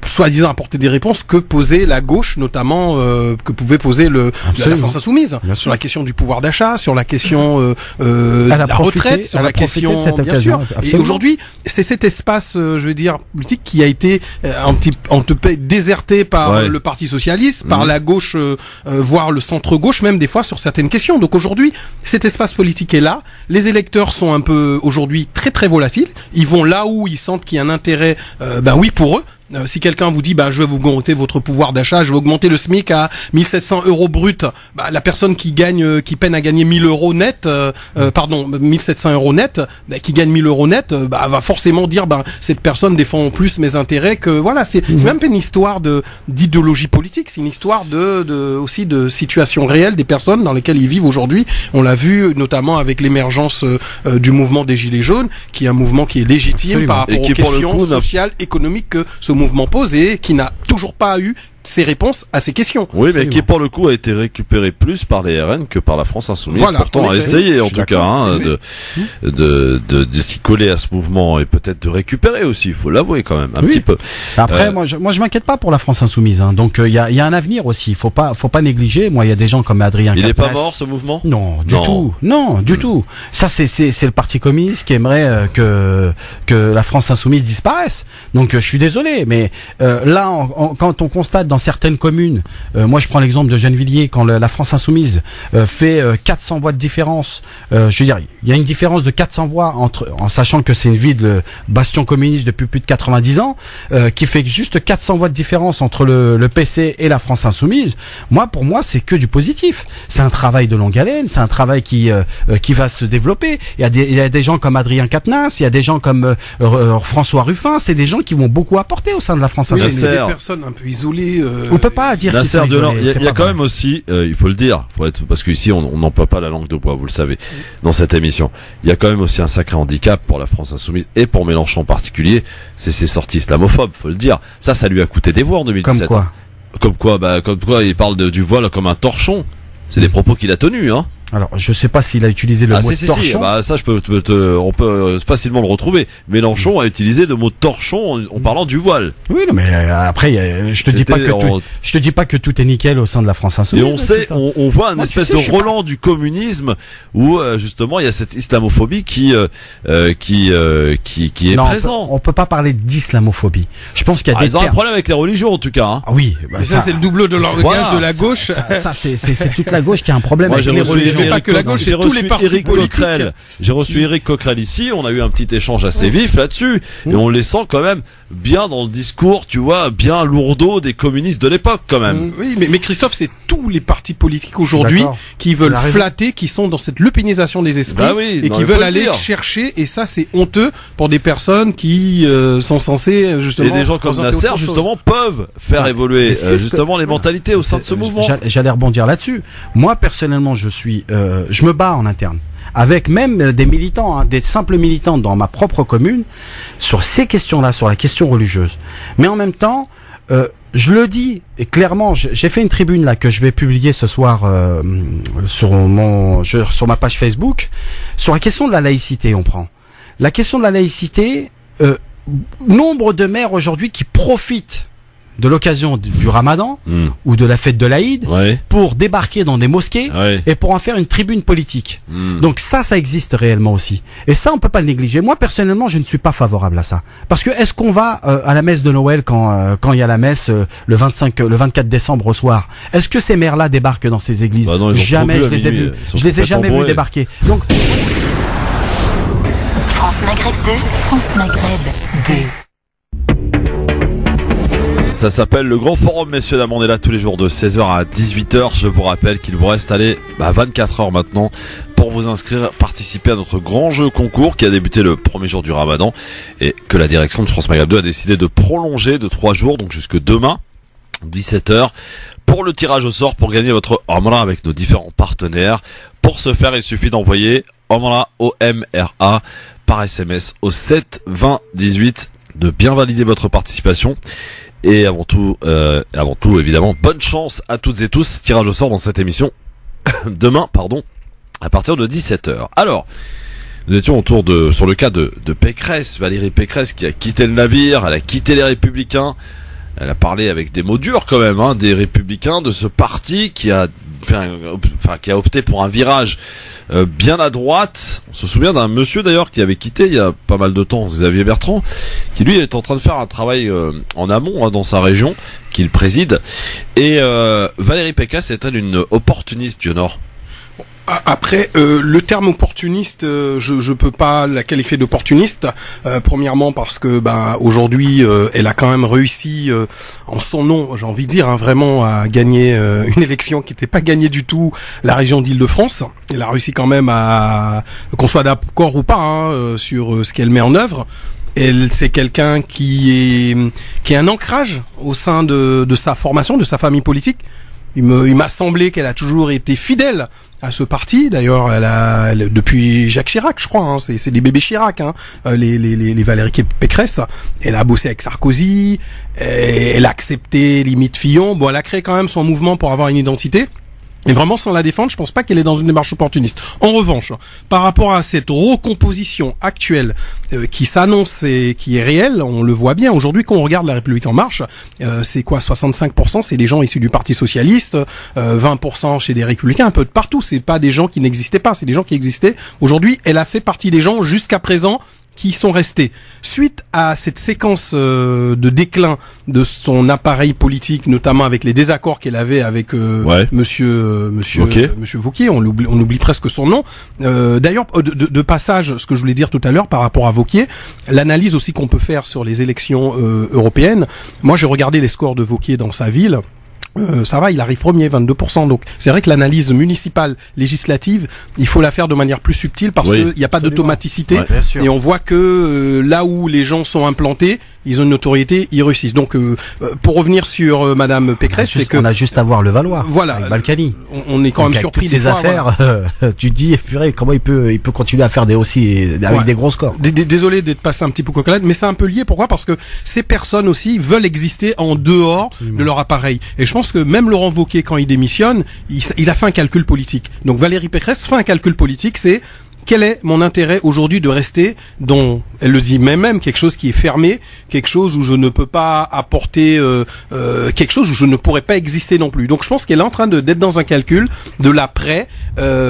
Speaker 5: soi-disant apporter des réponses que posait la gauche, notamment que pouvait poser la France Insoumise, sur la question du pouvoir d'achat, sur la question de la retraite, sur la question, bien sûr. Et aujourd'hui, c'est cet espace, je veux dire, politique qui a été un peu déserté par le Parti socialiste, par la gauche, voire le centre-gauche, même des fois sur certaines questions. Donc aujourd'hui, cet espace politique est là. Les électeurs sont un peu aujourd'hui très très volatiles. Ils vont là où ils sentent qu'il y a un intérêt, pour eux. si quelqu'un vous dit, je vais vous augmenter votre pouvoir d'achat, je vais augmenter le SMIC à 1700 € brut, la personne qui peine à gagner 1000 € net, 1700 € net, qui gagne 1000 € net, va forcément dire, cette personne défend plus mes intérêts que, voilà, c'est même pas une histoire d'idéologie politique, c'est une histoire aussi de situation réelle des personnes dans lesquelles ils vivent aujourd'hui. On l'a vu notamment avec l'émergence du mouvement des Gilets jaunes, qui est un mouvement qui est légitime par rapport aux questions sociales, économiques que ce mouvement pose et qui n'a toujours pas eu ses réponses à ces questions.
Speaker 2: Oui, mais qui pour le coup a été récupéré plus par les RN que par la France Insoumise. Voilà, pourtant a essayé en tout cas de s'y coller à ce mouvement et peut-être de récupérer aussi, il faut l'avouer quand même un petit peu.
Speaker 4: Après moi je m'inquiète pas pour la France Insoumise, hein. Donc il y a un avenir aussi, faut pas négliger. Moi il y a des gens comme Adrien Quatennens.
Speaker 2: Il est pas mort ce mouvement?
Speaker 4: Non, du tout. Ça c'est le Parti communiste qui aimerait que la France Insoumise disparaisse. Donc je suis désolé, mais là quand on constate dans certaines communes, moi je prends l'exemple de Gennevilliers, quand la France Insoumise fait 400 voix de différence, je veux dire, il y a une différence de 400 voix en sachant que c'est une ville bastion communiste depuis plus de 90 ans, qui fait juste 400 voix de différence entre le PC et la France Insoumise. Pour moi c'est que du positif. C'est un travail de longue haleine, c'est un travail qui va se développer. Il y a des gens comme Adrien Quatennens, il y a des gens comme François Ruffin, c'est des gens qui vont beaucoup apporter au sein de la France Insoumise.
Speaker 5: C'est des personnes un peu isolées.
Speaker 4: On peut pas dire
Speaker 2: qu'il y a quand même aussi, il faut le dire, parce qu'ici on n'emploie pas la langue de bois, vous le savez, dans cette émission. Il y a quand même aussi un sacré handicap pour la France Insoumise et pour Mélenchon en particulier, c'est ses sorties islamophobes, faut le dire. Ça lui a coûté des voix en 2017. Comme quoi il parle du voile comme un torchon. C'est des propos qu'il a tenus, hein.
Speaker 4: Alors, je sais pas s'il a utilisé le mot torchon.
Speaker 2: Ça, on peut facilement le retrouver. Mélenchon a utilisé le mot torchon en parlant du voile.
Speaker 4: Oui, non, mais après, je te dis pas que tout est nickel au sein de la France Insoumise.
Speaker 2: Et on voit un espèce de relan du communisme où, justement, il y a cette islamophobie qui est présent.
Speaker 4: On peut pas parler d'islamophobie. Je pense qu'il y a
Speaker 2: ils ont un problème avec les religions, en tout cas, hein.
Speaker 4: Ah oui.
Speaker 5: Ça, c'est le double de langage de la gauche.
Speaker 4: Ça, c'est toute la gauche qui a un problème avec les religions.
Speaker 5: Pas que la gauche, c'est tous les partis politiques.
Speaker 2: J'ai reçu Éric Coquerel ici, on a eu un petit échange assez vif là-dessus, et on les sent quand même bien dans le discours, tu vois, bien lourdeau des communistes de l'époque quand même.
Speaker 5: Oui, mais Christophe, c'est tous les partis politiques aujourd'hui qui veulent flatter, qui sont dans cette lupénisation des esprits et qui veulent aller chercher, et ça c'est honteux pour des personnes qui sont censées justement...
Speaker 2: Et des gens comme Nasser justement peuvent faire évoluer justement les mentalités au sein de ce mouvement.
Speaker 4: J'allais rebondir là-dessus. Moi personnellement je me bats en interne avec même des militants, des simples militants dans ma propre commune sur ces questions-là, sur la question religieuse. Mais en même temps, je le dis et clairement, j'ai fait une tribune là que je vais publier ce soir sur ma page Facebook sur la question de la laïcité. On prend la question de la laïcité. Nombre de maires aujourd'hui qui profitent de l'occasion du Ramadan ou de la fête de l'Aïd pour débarquer dans des mosquées et pour en faire une tribune politique. Donc ça existe réellement aussi. Et ça, on peut pas le négliger. Moi, personnellement, je ne suis pas favorable à ça. Parce que est-ce qu'on va à la messe de Noël quand il y a la messe le 24 décembre au soir? Est-ce que ces maires-là débarquent dans ces églises?
Speaker 2: Non,
Speaker 4: jamais je les ai vus. Je les ai jamais vus débarquer. Donc
Speaker 1: France Maghreb 2, France Maghreb 2.
Speaker 2: Ça s'appelle le Grand Forum, messieurs, dames. On est là tous les jours de 16h à 18h. Je vous rappelle qu'il vous reste 24 heures maintenant pour vous inscrire, participer à notre grand jeu concours qui a débuté le premier jour du Ramadan et que la direction de France Maghreb 2 a décidé de prolonger de 3 jours, donc jusque demain, 17h, pour le tirage au sort pour gagner votre Omra avec nos différents partenaires. Pour ce faire, il suffit d'envoyer Omra, O-M-R-A, par SMS au 7 20 18, de bien valider votre participation. Et avant tout, évidemment, bonne chance à toutes et tous. Tirage au sort dans cette émission demain, à partir de 17h. Alors, nous étions sur le cas de Pécresse, Valérie Pécresse, qui a quitté le navire, elle a quitté les Républicains. Elle a parlé avec des mots durs quand même, des Républicains, de ce parti qui a opté pour un virage bien à droite. On se souvient d'un monsieur d'ailleurs qui avait quitté il y a pas mal de temps, Xavier Bertrand, qui lui est en train de faire un travail en amont dans sa région, qu'il préside. Et Valérie Pécresse est-elle une opportuniste, Dionor?
Speaker 5: Après, le terme opportuniste, je peux pas la qualifier d'opportuniste. Premièrement parce que aujourd'hui, elle a quand même réussi en son nom, j'ai envie de dire, vraiment à gagner une élection qui n'était pas gagnée du tout, la région d'Île-de-France. Elle a réussi quand même à qu'on soit d'accord ou pas sur ce qu'elle met en œuvre. C'est quelqu'un qui est un ancrage au sein de sa formation, de sa famille politique. Il m'a semblé qu'elle a toujours été fidèle à ce parti. D'ailleurs, elle depuis Jacques Chirac, je crois, c'est des bébés Chirac, les Valérie Pécresse. Elle a bossé avec Sarkozy, elle a accepté limite Fillon. Bon, elle a créé quand même son mouvement pour avoir une identité. Et vraiment, sans la défendre, je pense pas qu'elle est dans une démarche opportuniste. En revanche, par rapport à cette recomposition actuelle qui s'annonce et qui est réelle, on le voit bien. Aujourd'hui, quand on regarde La République En Marche, c'est quoi 65%, c'est des gens issus du Parti Socialiste, 20% chez des Républicains, un peu de partout. C'est pas des gens qui n'existaient pas, c'est des gens qui existaient. Aujourd'hui, elle a fait partie des gens jusqu'à présent qui sont restés. Suite à cette séquence de déclin de son appareil politique, notamment avec les désaccords qu'elle avait avec Monsieur Wauquiez, on oublie presque son nom. D'ailleurs, de passage, ce que je voulais dire tout à l'heure par rapport à Wauquiez, l'analyse aussi qu'on peut faire sur les élections européennes. Moi, j'ai regardé les scores de Wauquiez dans sa ville. Ça va, il arrive premier, 22%. Donc, c'est vrai que l'analyse municipale, législative, il faut la faire de manière plus subtile parce qu'il n'y a pas d'automaticité. Et on voit que là où les gens sont implantés, ils ont une notoriété, ils réussissent. Donc, pour revenir sur Madame Pécresse, c'est que
Speaker 4: on a juste à voir le Valois.
Speaker 5: Voilà,
Speaker 4: avec Balkany.
Speaker 5: On est quand même surpris
Speaker 4: des affaires. Voilà. Tu te dis, purée, comment il peut continuer à faire des gros scores.
Speaker 5: Désolé d'être passé un petit peu coquelette, mais c'est un peu lié. Pourquoi? Parce que ces personnes aussi veulent exister en dehors de leur appareil. Et je pense que même Laurent Wauquiez, quand il démissionne, il a fait un calcul politique. Donc Valérie Pécresse fait un calcul politique, c'est quel est mon intérêt aujourd'hui de rester dans, elle le dit même quelque chose qui est fermé, quelque chose où je ne peux pas apporter, quelque chose où je ne pourrais pas exister non plus. Donc je pense qu'elle est en train d'être dans un calcul de l'après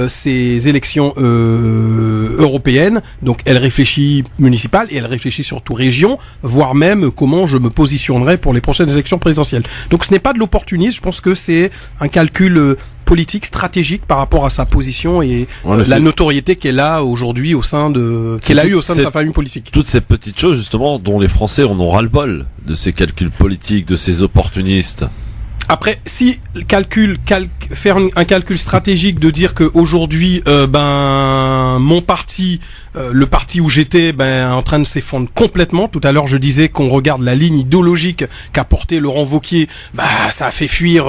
Speaker 5: ces élections européennes. Donc elle réfléchit municipale et elle réfléchit surtout région, voire même comment je me positionnerai pour les prochaines élections présidentielles. Donc ce n'est pas de l'opportunisme, je pense que c'est un calcul politique, stratégique par rapport à sa position et la notoriété qu'elle a aujourd'hui au sein de sa famille politique.
Speaker 2: Toutes ces petites choses justement dont les Français en ont ras-le-bol de ces calculs politiques, de ces opportunistes.
Speaker 5: Après, si faire un calcul stratégique de dire que aujourd'hui, mon parti, le parti où j'étais, en train de s'effondrer complètement. Tout à l'heure, je disais qu'on regarde la ligne idéologique qu'a porté Laurent Wauquiez, ça a fait fuir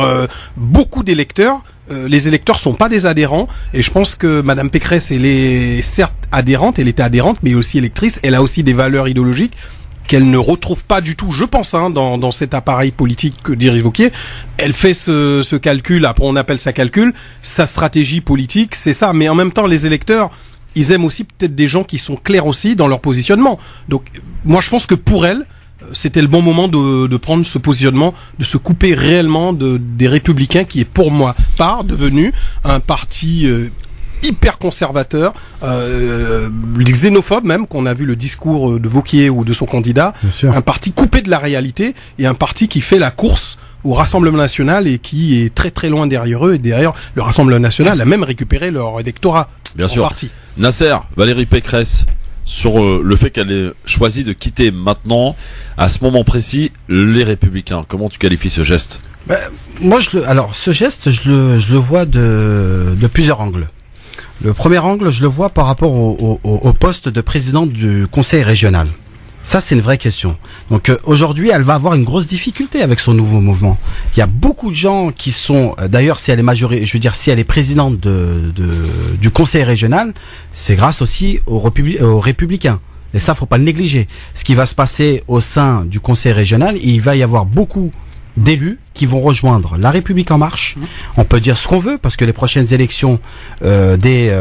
Speaker 5: beaucoup d'électeurs. Les électeurs sont pas des adhérents et je pense que Madame Pécresse, elle est certes adhérente, elle était adhérente, mais aussi électrice. Elle a aussi des valeurs idéologiques qu'elle ne retrouve pas du tout, je pense, dans cet appareil politique que dirige Wauquiez. Elle fait ce calcul, après on appelle ça calcul, sa stratégie politique, c'est ça. Mais en même temps, les électeurs, ils aiment aussi peut-être des gens qui sont clairs aussi dans leur positionnement. Donc, moi, je pense que pour elle, c'était le bon moment de prendre ce positionnement, de se couper réellement des Républicains, qui est pour moi devenu un parti hyper conservateur, xénophobe même, qu'on a vu le discours de Wauquiez ou de son candidat, un parti coupé de la réalité et un parti qui fait la course au Rassemblement National et qui est très très loin derrière eux. Et derrière, le Rassemblement National a même récupéré leur électorat.
Speaker 2: Bien sûr.
Speaker 5: Parti.
Speaker 2: Nasser, Valérie Pécresse, sur le fait qu'elle ait choisi de quitter maintenant, à ce moment précis, les Républicains. Comment tu qualifies ce geste?
Speaker 4: Moi, ce geste, je le vois de plusieurs angles. Le premier angle, je le vois par rapport au poste de président du conseil régional. Ça, c'est une vraie question. Donc aujourd'hui, elle va avoir une grosse difficulté avec son nouveau mouvement. Il y a beaucoup de gens qui sont, d'ailleurs, si elle est si elle est présidente du conseil régional, c'est grâce aussi aux Républicains. Et ça, faut pas le négliger. Ce qui va se passer au sein du conseil régional, il va y avoir beaucoup d'élus qui vont rejoindre La République En Marche. On peut dire ce qu'on veut, parce que les prochaines élections des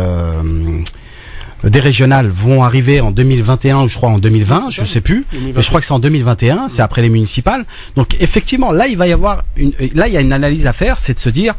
Speaker 4: régionales vont arriver en 2021 ou je crois en 2020, je sais plus, mais je crois que c'est en 2021, c'est après les municipales. Donc effectivement, là il va y avoir il y a une analyse à faire, c'est de se dire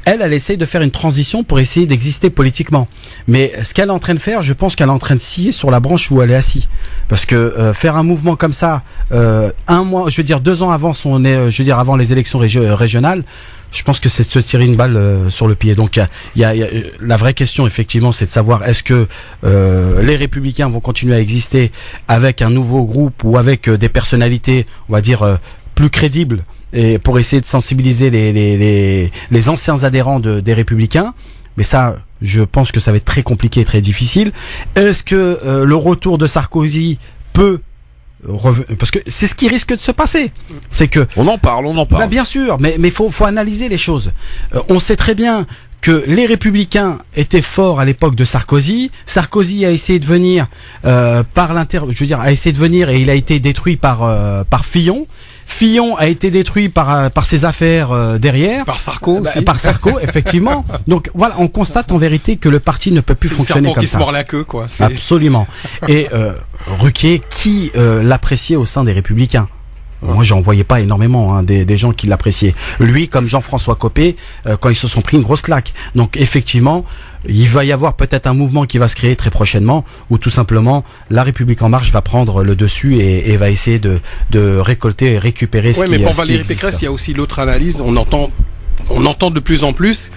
Speaker 4: elle essaye de faire une transition pour essayer d'exister politiquement. Mais ce qu'elle est en train de faire, je pense qu'elle est en train de scier sur la branche où elle est assise. Parce que faire un mouvement comme ça, 1 mois, 2 ans avant avant les élections régionales, je pense que c'est de se tirer une balle sur le pied. Donc la vraie question effectivement, c'est de savoir est-ce que les Républicains vont continuer à exister avec un nouveau groupe ou avec des personnalités, on va dire plus crédibles, et pour essayer de sensibiliser les anciens adhérents des Républicains. Mais ça, je pense que ça va être très compliqué et très difficile. Est-ce que le retour de Sarkozy peut parce que c'est ce qui risque de se passer. C'est que
Speaker 2: on en parle.
Speaker 4: Bah bien sûr, mais faut analyser les choses. On sait très bien que les Républicains étaient forts à l'époque de Sarkozy. Sarkozy a essayé de venir a essayé de venir et il a été détruit par Fillon. Fillon a été détruit par ses affaires derrière.
Speaker 5: Par Sarko aussi.
Speaker 4: Par Sarko, effectivement. Donc voilà, on constate en vérité que le parti ne peut plus fonctionner comme ça.
Speaker 5: C'est le serpent qui se mord la queue, quoi.
Speaker 4: Absolument. Et Ruquier, qui l'appréciait au sein des Républicains? Moi, j'en voyais pas énormément des gens qui l'appréciaient. Lui, comme Jean-François Copé, quand ils se sont pris une grosse claque. Donc, effectivement, il va y avoir peut-être un mouvement qui va se créer très prochainement, où tout simplement la République en marche va prendre le dessus et va essayer de récolter et récupérer ce qui existe.
Speaker 5: Oui, mais pour Valérie Pécresse, il y a aussi l'autre analyse. On entend de plus en plus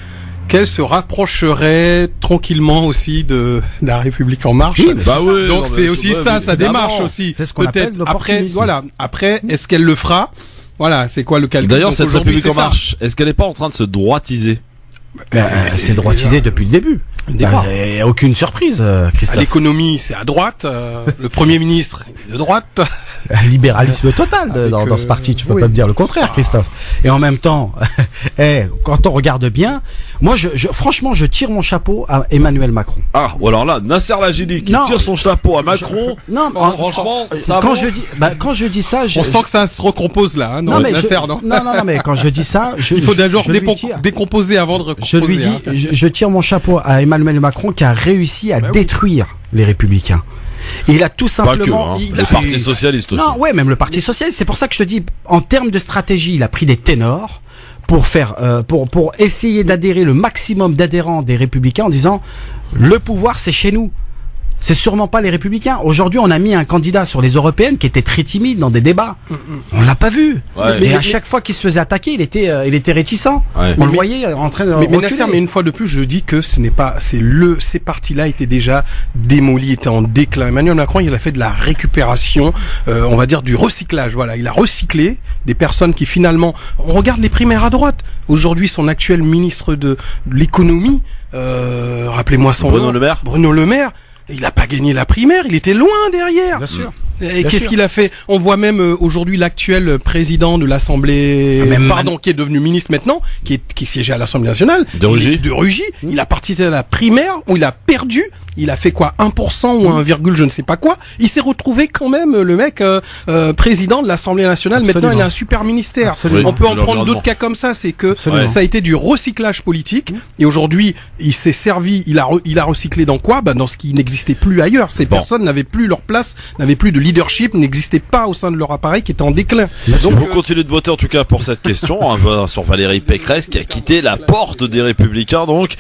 Speaker 5: qu'elle se rapprocherait tranquillement aussi de la République en marche.
Speaker 2: Oui, bah oui,
Speaker 5: donc c'est aussi sa démarche aussi.
Speaker 4: C'est ce qu'on appelle l'opportunisme.
Speaker 5: Après, est-ce qu'elle le fera? Voilà, c'est quoi le calcul?
Speaker 2: D'ailleurs, cette République en marche, est-ce qu'elle n'est pas en train de se droitiser?
Speaker 4: C'est droitisé depuis le début. Aucune surprise, Christophe.
Speaker 5: L'économie, c'est à droite. Le Premier ministre, il est de droite.
Speaker 4: Libéralisme total dans ce parti. Tu peux pas me dire le contraire, Christophe. Et en même temps, quand on regarde bien, moi, franchement, je tire mon chapeau à Emmanuel Macron.
Speaker 2: Ah, ou alors là, Nasser Lajili qui tire son chapeau à Macron. Franchement, ça
Speaker 4: quand je dis ça,
Speaker 5: on sent que ça se recompose là, non, Nasser, non?
Speaker 4: Non, mais quand je dis ça,
Speaker 5: il faut d'abord décomposer avant de recomposer.
Speaker 4: Je lui dis, je tire mon chapeau à Emmanuel Macron qui a réussi à détruire les Républicains. Il a tout simplement...
Speaker 2: Pas que, le Parti Socialiste aussi.
Speaker 4: Non, même le Parti Socialiste. C'est pour ça que je te dis, en termes de stratégie, il a pris des ténors pour faire, pour essayer d'adhérer le maximum d'adhérents des Républicains en disant, le pouvoir c'est chez nous. C'est sûrement pas les Républicains. Aujourd'hui, on a mis un candidat sur les européennes qui était très timide dans des débats. On l'a pas vu. Ouais. Mais à chaque fois qu'il se faisait attaquer, il était réticent. Ouais. On le voyait en train de reculer.
Speaker 5: Nasser, mais une fois de plus, je dis que ces partis-là étaient déjà démolis, étaient en déclin. Emmanuel Macron, il a fait de la récupération, on va dire du recyclage. Voilà, il a recyclé des personnes qui finalement, on regarde les primaires à droite. Aujourd'hui, son actuel ministre de l'économie, rappelez-moi son nom. Bruno Le Maire. Il n'a pas gagné la primaire, il était loin derrière.
Speaker 4: Bien sûr.
Speaker 5: Et qu'est-ce qu'il a fait? On voit même aujourd'hui l'actuel président de l'Assemblée, qui est devenu ministre maintenant, qui siégeait à l'Assemblée nationale, de Rugy. Il a participé à la primaire où il a perdu. Il a fait quoi, 1% ou 1, je ne sais pas quoi. Il s'est retrouvé quand même, le mec, président de l'Assemblée nationale. Absolument. Maintenant, il a un super ministère. Absolument. On peut en prendre d'autres cas comme ça. C'est que ça a été du recyclage politique. Et aujourd'hui, il s'est servi, il a recyclé dans quoi? Dans ce qui n'existait plus ailleurs. Ces personnes n'avaient plus leur place, n'avaient plus de leadership, n'existaient pas au sein de leur appareil qui était en déclin.
Speaker 2: Donc, vous continuez de voter en tout cas pour cette question sur Valérie Pécresse qui a quitté la porte des Républicains. Donc,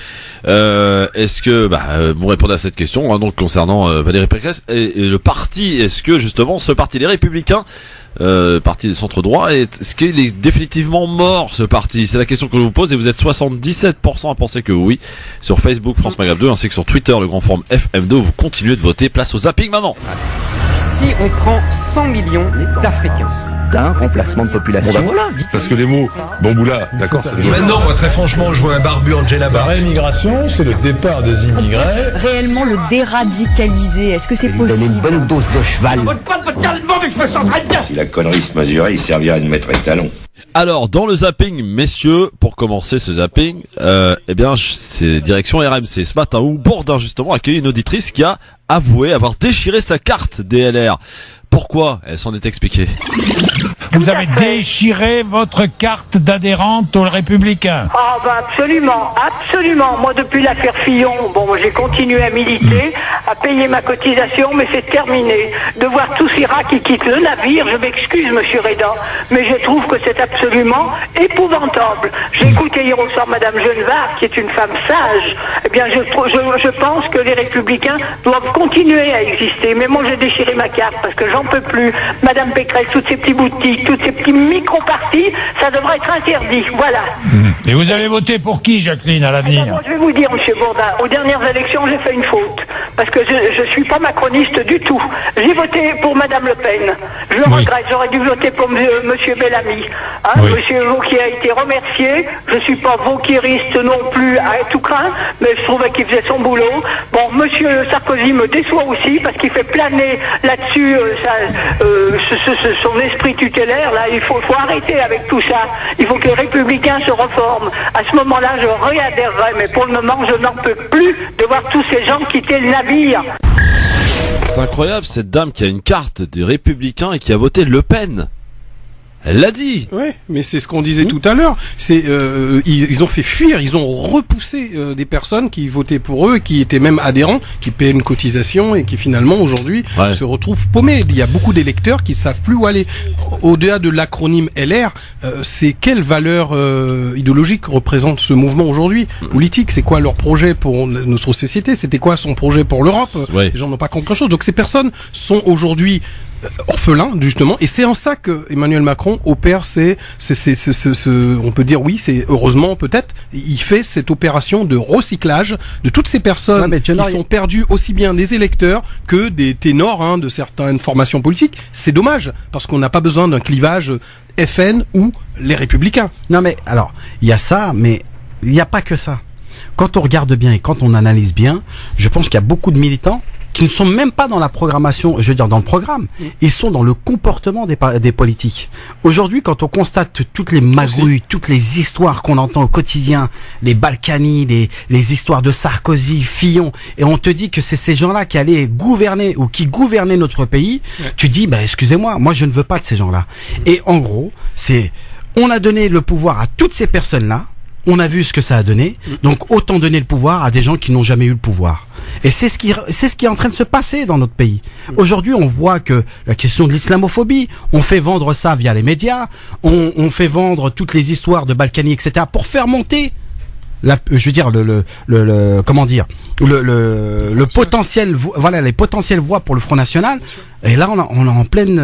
Speaker 2: est-ce que vous répondez à cette question donc concernant Valérie Pécresse et le parti, est-ce que justement ce parti les Républicains, parti du centre droit, est-ce qu'il est définitivement mort ce parti? C'est la question que je vous pose et vous êtes 77% à penser que oui sur Facebook France Maghreb 2 ainsi que sur Twitter le grand forum FM2. Vous continuez de voter. Place au zapping maintenant.
Speaker 8: Si on prend 100 millions d'Africains
Speaker 9: d'un remplacement de population.
Speaker 10: Bon, voilà. Parce que les mots bamboula, d'accord, c'est des mots.
Speaker 11: Maintenant, moi, très franchement, je vois un barbu en djellaba.
Speaker 10: La réimmigration, c'est le départ des immigrés.
Speaker 6: Réellement le déradicaliser, est-ce que c'est possible?
Speaker 9: Donner une bonne dose de cheval.
Speaker 11: Si la connerie se mesurait, il servirait de maître étalon.
Speaker 2: Alors, dans le zapping, messieurs, pour commencer ce zapping, c'est direction RMC ce matin où Bourdin, justement, a accueilli une auditrice qui a avoué avoir déchiré sa carte DLR. Pourquoi? Elle s'en est expliquée.
Speaker 12: Vous avez déchiré votre carte d'adhérente aux Républicains.
Speaker 13: Ah absolument. Moi depuis l'affaire Fillon, j'ai continué à militer. à payer ma cotisation, mais c'est terminé. De voir tous ces rats qui quittent le navire, je m'excuse, monsieur Reda, mais je trouve que c'est absolument épouvantable. J'ai écouté hier au soir Madame Genevard, qui est une femme sage. Eh bien, je pense que les Républicains doivent continuer à exister. Mais moi, j'ai déchiré ma carte parce que j'en peux plus. Madame Pécresse, toutes ces petites boutiques, toutes ces petits micro-partis, ça devrait être interdit. Voilà.
Speaker 12: Et vous avez voté pour qui, Jacqueline, à l'avenir?
Speaker 13: Je vais vous dire, monsieur Bourdin, aux dernières élections, j'ai fait une faute. Parce que je suis pas macroniste du tout. J'ai voté pour Madame Le Pen. Je le regrette, j'aurais dû voter pour monsieur Bellamy. Hein, monsieur Vauquier a été remercié. Je suis pas vauquieriste non plus à tout craint, mais je trouvais qu'il faisait son boulot. Bon, monsieur Sarkozy me déçoit aussi parce qu'il fait planer là-dessus son esprit tutélaire. Là, il faut arrêter avec tout ça. Il faut que les Républicains se reforment. À ce moment-là, je réadhérerai, mais pour le moment, je n'en peux plus de voir tous ces gens quitter le navire.
Speaker 2: C'est incroyable, cette dame qui a une carte des Républicains et qui a voté Le Pen. Elle l'a dit.
Speaker 5: Ouais, mais c'est ce qu'on disait tout à l'heure. C'est ils ont fait fuir, ils ont repoussé des personnes qui votaient pour eux, qui étaient même adhérents, qui payaient une cotisation et qui finalement aujourd'hui se retrouvent paumés. Il y a beaucoup d'électeurs qui savent plus où aller. Au-delà de l'acronyme LR, c'est quelle valeur idéologique représente ce mouvement aujourd'hui politique? C'est quoi leur projet pour notre société? C'était quoi son projet pour l'Europe? Les gens n'ont pas compris grand chose. Donc ces personnes sont aujourd'hui orphelins, justement, et c'est en ça que Emmanuel Macron opère on peut dire c'est heureusement peut-être, il fait cette opération de recyclage de toutes ces personnes qui sont perdues, aussi bien des électeurs que des ténors de certaines formations politiques. C'est dommage, parce qu'on n'a pas besoin d'un clivage FN ou les Républicains.
Speaker 4: Non mais, alors, il y a ça, mais il n'y a pas que ça. Quand on regarde bien et quand on analyse bien, je pense qu'il y a beaucoup de militants qui ne sont même pas dans la programmation, je veux dire dans le programme, ils sont dans le comportement des politiques. Aujourd'hui, quand on constate toutes les magouilles, toutes les histoires qu'on entend au quotidien, les Balkany, les histoires de Sarkozy, Fillon, et on te dit que c'est ces gens-là qui allaient gouverner ou qui gouvernaient notre pays, tu dis, excusez-moi, moi je ne veux pas de ces gens-là. Et en gros, on a donné le pouvoir à toutes ces personnes-là. On a vu ce que ça a donné, donc autant donner le pouvoir à des gens qui n'ont jamais eu le pouvoir. Et c'est ce qui est en train de se passer dans notre pays. Aujourd'hui, on voit que la question de l'islamophobie, on fait vendre ça via les médias, on fait vendre toutes les histoires de Balkany, etc. pour faire monter je veux dire le potentiel, voilà, les potentielles voix pour le Front National. Et là, on est en pleine,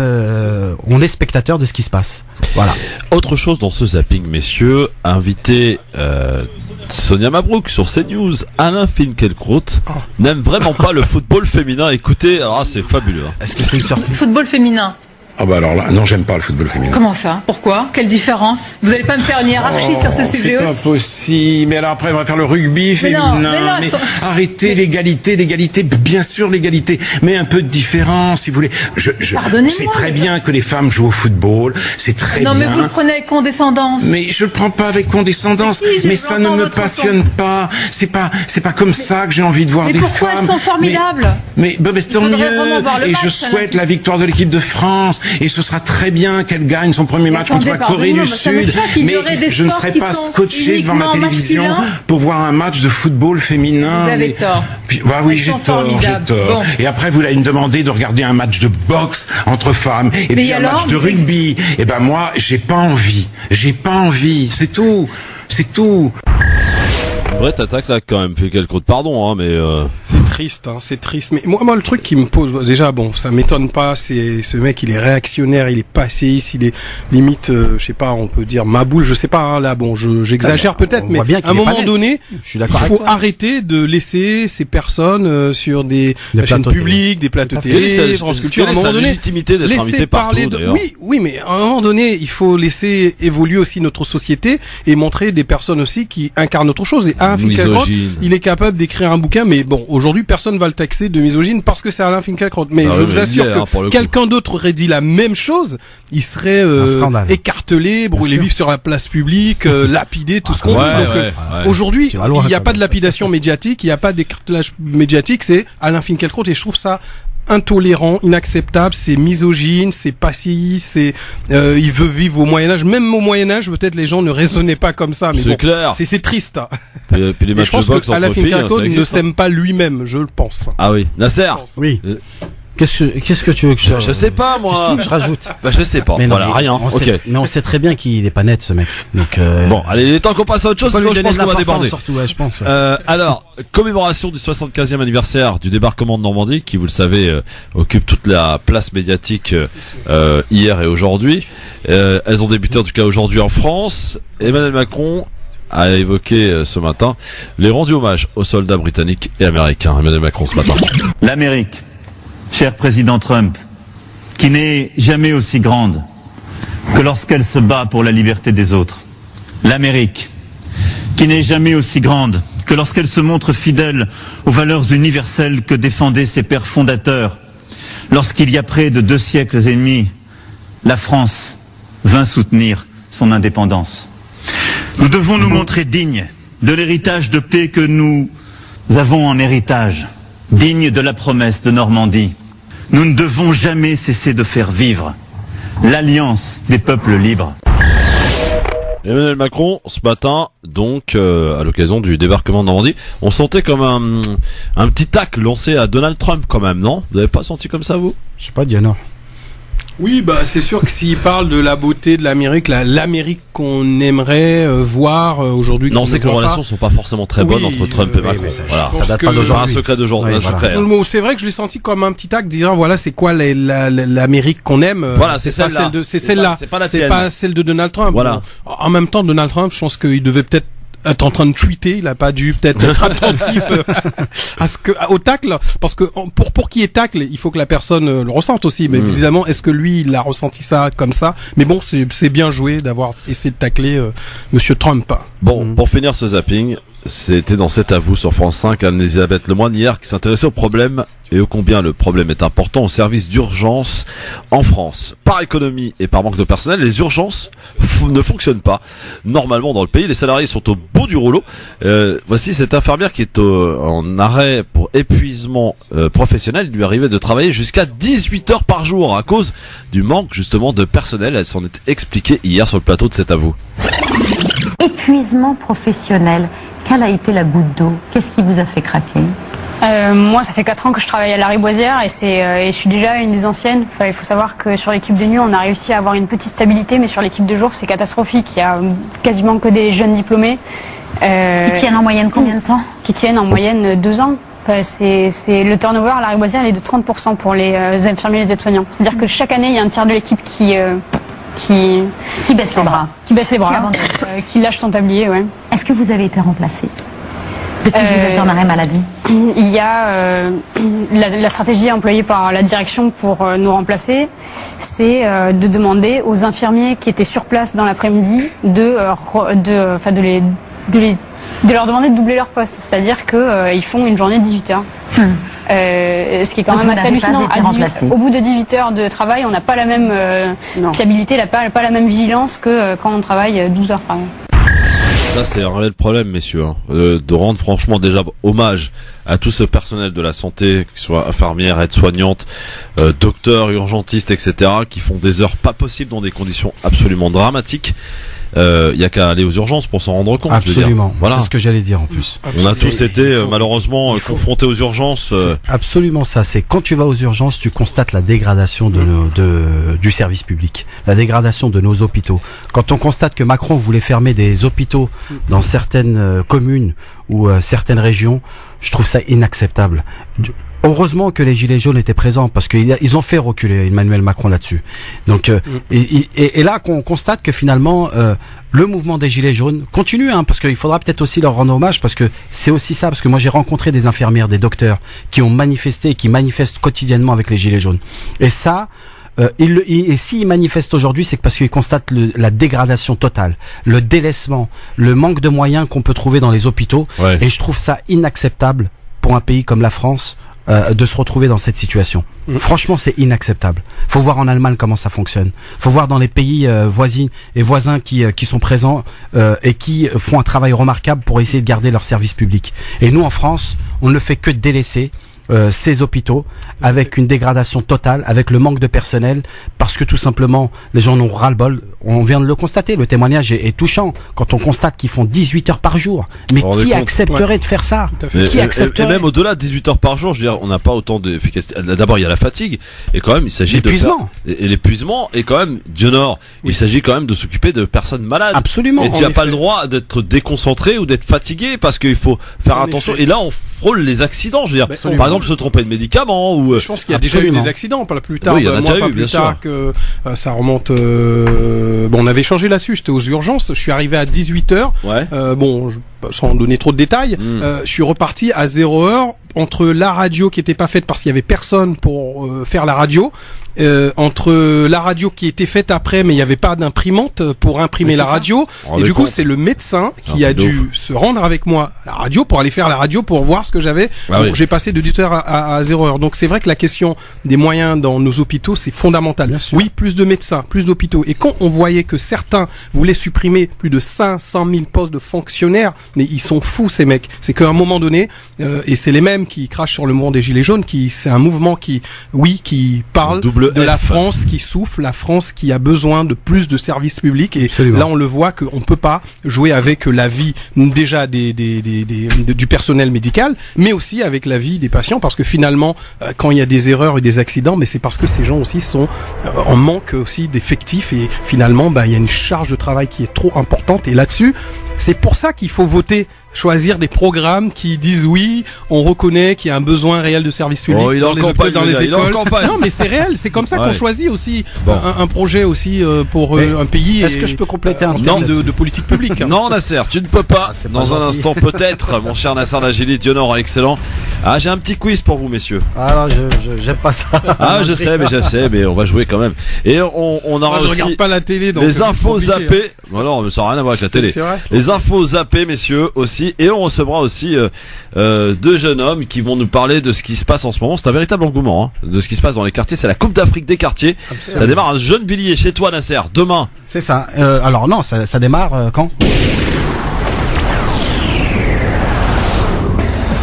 Speaker 4: on est spectateur de ce qui se passe. Voilà.
Speaker 2: Autre chose dans ce zapping, messieurs, invité Sonia Mabrouk sur CNews, Alain Finkielkraut n'aime vraiment pas le football féminin. Écoutez, alors c'est fabuleux.
Speaker 4: Est-ce que c'est une sortie?
Speaker 14: Football féminin.
Speaker 10: Ah bah alors là, non, j'aime pas le football féminin.
Speaker 14: Comment ça? Pourquoi? Quelle différence? Vous allez pas me faire une hiérarchie sur ce sujet aussi?
Speaker 10: C'est pas possible. Mais alors après, on va faire le rugby féminin. Mais arrêtez l'égalité, bien sûr l'égalité, mais un peu de différence, si vous voulez. C'est très bien que les femmes jouent au football, c'est très bien.
Speaker 14: Non, mais vous le prenez avec condescendance.
Speaker 10: Mais je le prends pas avec condescendance, mais ça ne me passionne pas. C'est pas comme ça que j'ai envie de voir des femmes.
Speaker 14: Mais pourquoi elles sont formidables?
Speaker 10: Mais tant mieux. Et je souhaite la victoire de l'équipe de France. Et ce sera très bien qu'elle gagne son premier match contre la Corée du Sud. Mais je ne serai pas scotché devant ma télévision pour voir un match de football féminin.
Speaker 14: Vous avez tort.
Speaker 10: Oui, j'ai tort. Bon. Et après, vous allez me demander de regarder un match de boxe entre femmes et puis un match de rugby. Et ben moi, j'ai pas envie. C'est tout.
Speaker 2: Vrai t'attaques là quand même, fait quelques pardon mais
Speaker 5: c'est triste. Mais moi le truc qui me pose déjà, ça m'étonne pas, c'est ce mec, il est réactionnaire, il est passéiste, il est limite je sais pas, on peut dire maboule, je sais pas là j'exagère peut-être, mais à un moment donné, il faut arrêter de laisser ces personnes sur des chaînes publiques, des plateaux télé, France Culture, à un moment donné,
Speaker 2: légitimité d'être invité partout d'ailleurs.
Speaker 5: Oui, mais à un moment donné, il faut laisser évoluer aussi notre société et montrer des personnes aussi qui incarnent autre chose. Et Alain Finkielkraut, il est capable d'écrire un bouquin, mais aujourd'hui personne va le taxer de misogyne parce que c'est Alain Finkielkraut. Mais je vous assure que quelqu'un d'autre aurait dit la même chose, il serait écartelé, brûlé vif sur la place publique, lapidé, tout ce qu'on veut. Aujourd'hui, il n'y a pas de lapidation médiatique, il n'y a pas d'écartelage médiatique, c'est Alain Finkielkraut, et je trouve ça intolérant, inacceptable, c'est misogyne, c'est passéiste, il veut vivre au Moyen-Âge. Même au Moyen-Âge, peut-être les gens ne raisonnaient pas comme ça, mais
Speaker 2: c'est clair.
Speaker 5: C'est triste.
Speaker 2: Puis les matchs de boxe entre filles,
Speaker 5: ne s'aime pas lui-même, je le pense.
Speaker 2: Ah oui, Nasser.
Speaker 4: Oui. Qu'est-ce que tu veux que
Speaker 2: je sais pas moi.
Speaker 4: Je rajoute.
Speaker 2: Je sais pas.
Speaker 4: Mais non,
Speaker 2: voilà, rien.
Speaker 4: Mais on sait très bien qu'il est pas net ce mec. Donc
Speaker 2: bon, allez, il est temps qu'on passe à autre chose, sinon je pense qu'on va déborder.
Speaker 4: Surtout, ouais, je pense.
Speaker 2: Alors, commémoration du 75e anniversaire du débarquement de Normandie, qui vous le savez occupe toute la place médiatique hier et aujourd'hui. Elles ont débuté en tout cas aujourd'hui en France. Emmanuel Macron a évoqué ce matin les rendus hommages aux soldats britanniques et américains. Emmanuel Macron ce matin.
Speaker 15: L'Amérique, cher président Trump, qui n'est jamais aussi grande que lorsqu'elle se bat pour la liberté des autres. L'Amérique, qui n'est jamais aussi grande que lorsqu'elle se montre fidèle aux valeurs universelles que défendaient ses pères fondateurs. Lorsqu'il y a près de 2 siècles et demi, la France vint soutenir son indépendance. Nous devons nous montrer dignes de l'héritage de paix que nous avons en héritage, dignes de la promesse de Normandie. Nous ne devons jamais cesser de faire vivre l'alliance des peuples libres.
Speaker 2: Emmanuel Macron, ce matin, donc, à l'occasion du débarquement de Normandie, on sentait comme un petit tacle lancé à Donald Trump quand même, non? Vous n'avez pas senti comme ça, vous?
Speaker 4: Je sais pas, Diana.
Speaker 5: Oui, bah c'est sûr que s'il parle de la beauté de l'Amérique, l'Amérique qu'on aimerait voir aujourd'hui.
Speaker 2: Non, c'est que les relations sont pas forcément très bonnes entre Trump et Macron. Voilà, ça date pas d'aujourd'hui. Un secret d'aujourd'hui.
Speaker 5: Voilà. C'est vrai que je l'ai senti comme un petit acte disant voilà, c'est quoi l'Amérique qu'on aime.
Speaker 2: Voilà, c'est celle-là.
Speaker 5: C'est celle-là.
Speaker 2: C'est pas la
Speaker 5: sienne. C'est pas celle de Donald Trump.
Speaker 2: Voilà.
Speaker 5: En même temps, Donald Trump, je pense qu'il devait peut-être être en train de tweeter, il a pas dû peut-être être attentif au tacle, parce que pour qu'il y ait tacle, il faut que la personne le ressente aussi, mais évidemment, est-ce que lui, il a ressenti ça comme ça? Mais bon, c'est bien joué d'avoir essayé de tacler Monsieur Trump.
Speaker 2: Bon, pour finir ce zapping, c'était dans cet avou sur France 5 Anne-Elisabeth Lemoine hier qui s'intéressait au problème et ô combien le problème est important au service d'urgence en France. Par économie et par manque de personnel, les urgences ne fonctionnent pas. Normalement dans le pays, les salariés sont au bout du rouleau. Voici cette infirmière qui est en arrêt pour épuisement professionnel. Il lui arrivait de travailler jusqu'à 18 heures par jour à cause du manque justement de personnel. Elle s'en est expliquée hier sur le plateau de cet avou.
Speaker 16: Épuisement professionnel. Quelle a été la goutte d'eau? Qu'est-ce qui vous a fait craquer?
Speaker 17: Moi, ça fait 4 ans que je travaille à la Riboisière et je suis déjà une des anciennes. Enfin, il faut savoir que sur l'équipe de nuit, on a réussi à avoir une petite stabilité, mais sur l'équipe de jour, c'est catastrophique. Il y a quasiment que des jeunes diplômés.
Speaker 16: Qui tiennent en moyenne combien de temps?
Speaker 17: Qui tiennent en moyenne 2 ans. C'est le turnover à la Riboisière, il est de 30% pour les infirmiers et les aides-soignants. C'est-à-dire que chaque année, il y a un tiers de l'équipe qui
Speaker 16: baisse les bras.
Speaker 17: Qui baisse les bras. Qui lâche son tablier, ouais.
Speaker 16: Est-ce que vous avez été remplacé depuis que vous êtes en arrêt maladie?
Speaker 17: Il y a la stratégie employée par la direction pour nous remplacer, c'est de demander aux infirmiers qui étaient sur place dans l'après-midi de leur demander de doubler leur poste, c'est-à-dire que ils font une journée de 18 heures. Ce qui est quand même assez hallucinant. Au bout de 18 heures de travail, on n'a pas la même fiabilité, pas la même vigilance que quand on travaille 12 heures par exemple.
Speaker 2: Ça c'est un réel problème, messieurs, de rendre franchement déjà hommage à tout ce personnel de la santé, qu'ils soient infirmières, aides-soignantes, docteurs, urgentistes, etc., qui font des heures pas possibles dans des conditions absolument dramatiques. Y a qu'à aller aux urgences pour s'en rendre compte.
Speaker 4: Absolument.
Speaker 2: Voilà.
Speaker 4: C'est ce que j'allais dire en plus.
Speaker 2: On a tous été malheureusement confrontés aux urgences.
Speaker 4: Absolument ça. C'est quand tu vas aux urgences, tu constates la dégradation du service public, la dégradation de nos hôpitaux. Quand on constate que Macron voulait fermer des hôpitaux dans certaines communes ou certaines régions, je trouve ça inacceptable. Heureusement que les gilets jaunes étaient présents parce qu'ils ont fait reculer Emmanuel Macron là-dessus. Donc et là qu'on constate que finalement le mouvement des gilets jaunes continue, parce qu'il faudra peut-être aussi leur rendre hommage parce que c'est aussi ça, parce que moi j'ai rencontré des infirmières, des docteurs qui ont manifesté et qui manifestent quotidiennement avec les gilets jaunes. Et ça et s'ils manifestent aujourd'hui, c'est parce qu'ils constatent la dégradation totale, le délaissement, le manque de moyens qu'on peut trouver dans les hôpitaux. Ouais. Et je trouve ça inacceptable pour un pays comme la France de se retrouver dans cette situation. Franchement, c'est inacceptable. Faut voir en Allemagne comment ça fonctionne. Faut voir dans les pays voisins qui sont présents et qui font un travail remarquable pour essayer de garder leur service public. Et nous, en France, on ne fait que délaisser. ces hôpitaux avec une dégradation totale, avec le manque de personnel, parce que tout simplement les gens en ont ras-le-bol. On vient de le constater, le témoignage est touchant quand on constate qu'ils font 18 heures par jour. Mais qui accepterait de faire ça? Qui accepterait?
Speaker 2: Et même au-delà de 18 heures par jour, je veux dire, on n'a pas autant d'efficacité. D'abord, il y a la fatigue, et quand même, il s'agit de faire... Et l'épuisement, et quand même, Dieu Nord, il s'agit quand même de s'occuper de personnes malades.
Speaker 4: Absolument.
Speaker 2: Et tu n'as pas le droit d'être déconcentré ou d'être fatigué, parce qu'il faut faire attention. Et là, on frôle les accidents, je veux dire. Par exemple, se tromper de médicaments ou...
Speaker 5: Je pense qu'il y a déjà eu des accidents, pas plus tard.
Speaker 2: Oui, il y en a déjà eu,
Speaker 5: pas plus tard que ça remonte... Bon, on avait changé là-dessus, j'étais aux urgences, je suis arrivé à 18h. Ouais. Sans donner trop de détails, je suis reparti à 0h entre la radio qui était pas faite parce qu'il y avait personne pour faire la radio, entre la radio qui était faite après mais il n'y avait pas d'imprimante pour imprimer la radio, et du coup c'est le médecin qui a dû se rendre avec moi à la radio pour aller faire la radio pour voir ce que j'avais. J'ai passé de 18h à 0h. Donc c'est vrai que la question des moyens dans nos hôpitaux c'est fondamental. Oui, plus de médecins, plus d'hôpitaux, et quand on voyait que certains voulaient supprimer plus de 500 000 postes de fonctionnaires, mais ils sont fous ces mecs. C'est qu'à un moment donné, et c'est les mêmes qui crachent sur le mouvement des Gilets jaunes, c'est un mouvement qui parle de la France qui souffle, la France qui a besoin de plus de services publics, et là on le voit qu'on peut pas jouer avec la vie déjà du personnel médical, mais aussi avec la vie des patients, parce que finalement quand il y a des erreurs et des accidents, mais c'est parce que ces gens aussi sont en manque aussi d'effectifs, et finalement il y a une charge de travail qui est trop importante, et là-dessus c'est pour ça qu'il faut voter, choisir des programmes qui disent oui, on reconnaît qu'il y a un besoin réel de services publics dans les hôpitaux, dans les écoles. Non, mais c'est réel, c'est comme ça qu'on choisit aussi un projet aussi pour un pays.
Speaker 4: Est-ce que je peux compléter un
Speaker 5: terme de politique publique?
Speaker 2: Non, Nasser, tu ne peux pas. Dans un instant peut-être, mon cher Nasser Lajili, Dieu Nord, excellent. Ah, j'ai un petit quiz pour vous, messieurs.
Speaker 4: Alors, j'aime pas ça.
Speaker 2: Ah, je sais, mais on va jouer quand même. Et on aura aussi.
Speaker 5: Je regarde pas la télé, donc
Speaker 2: les infos zappées. Non, mais ça n'a rien à voir avec la télé. Les infos zappées, messieurs, aussi. Et on recevra aussi deux jeunes hommes qui vont nous parler de ce qui se passe en ce moment. C'est un véritable engouement, de ce qui se passe dans les quartiers. C'est la Coupe d'Afrique des quartiers. Absolument. Ça démarre un jeune billet chez toi, Nasser, demain.
Speaker 4: C'est ça. Alors non, ça démarre quand?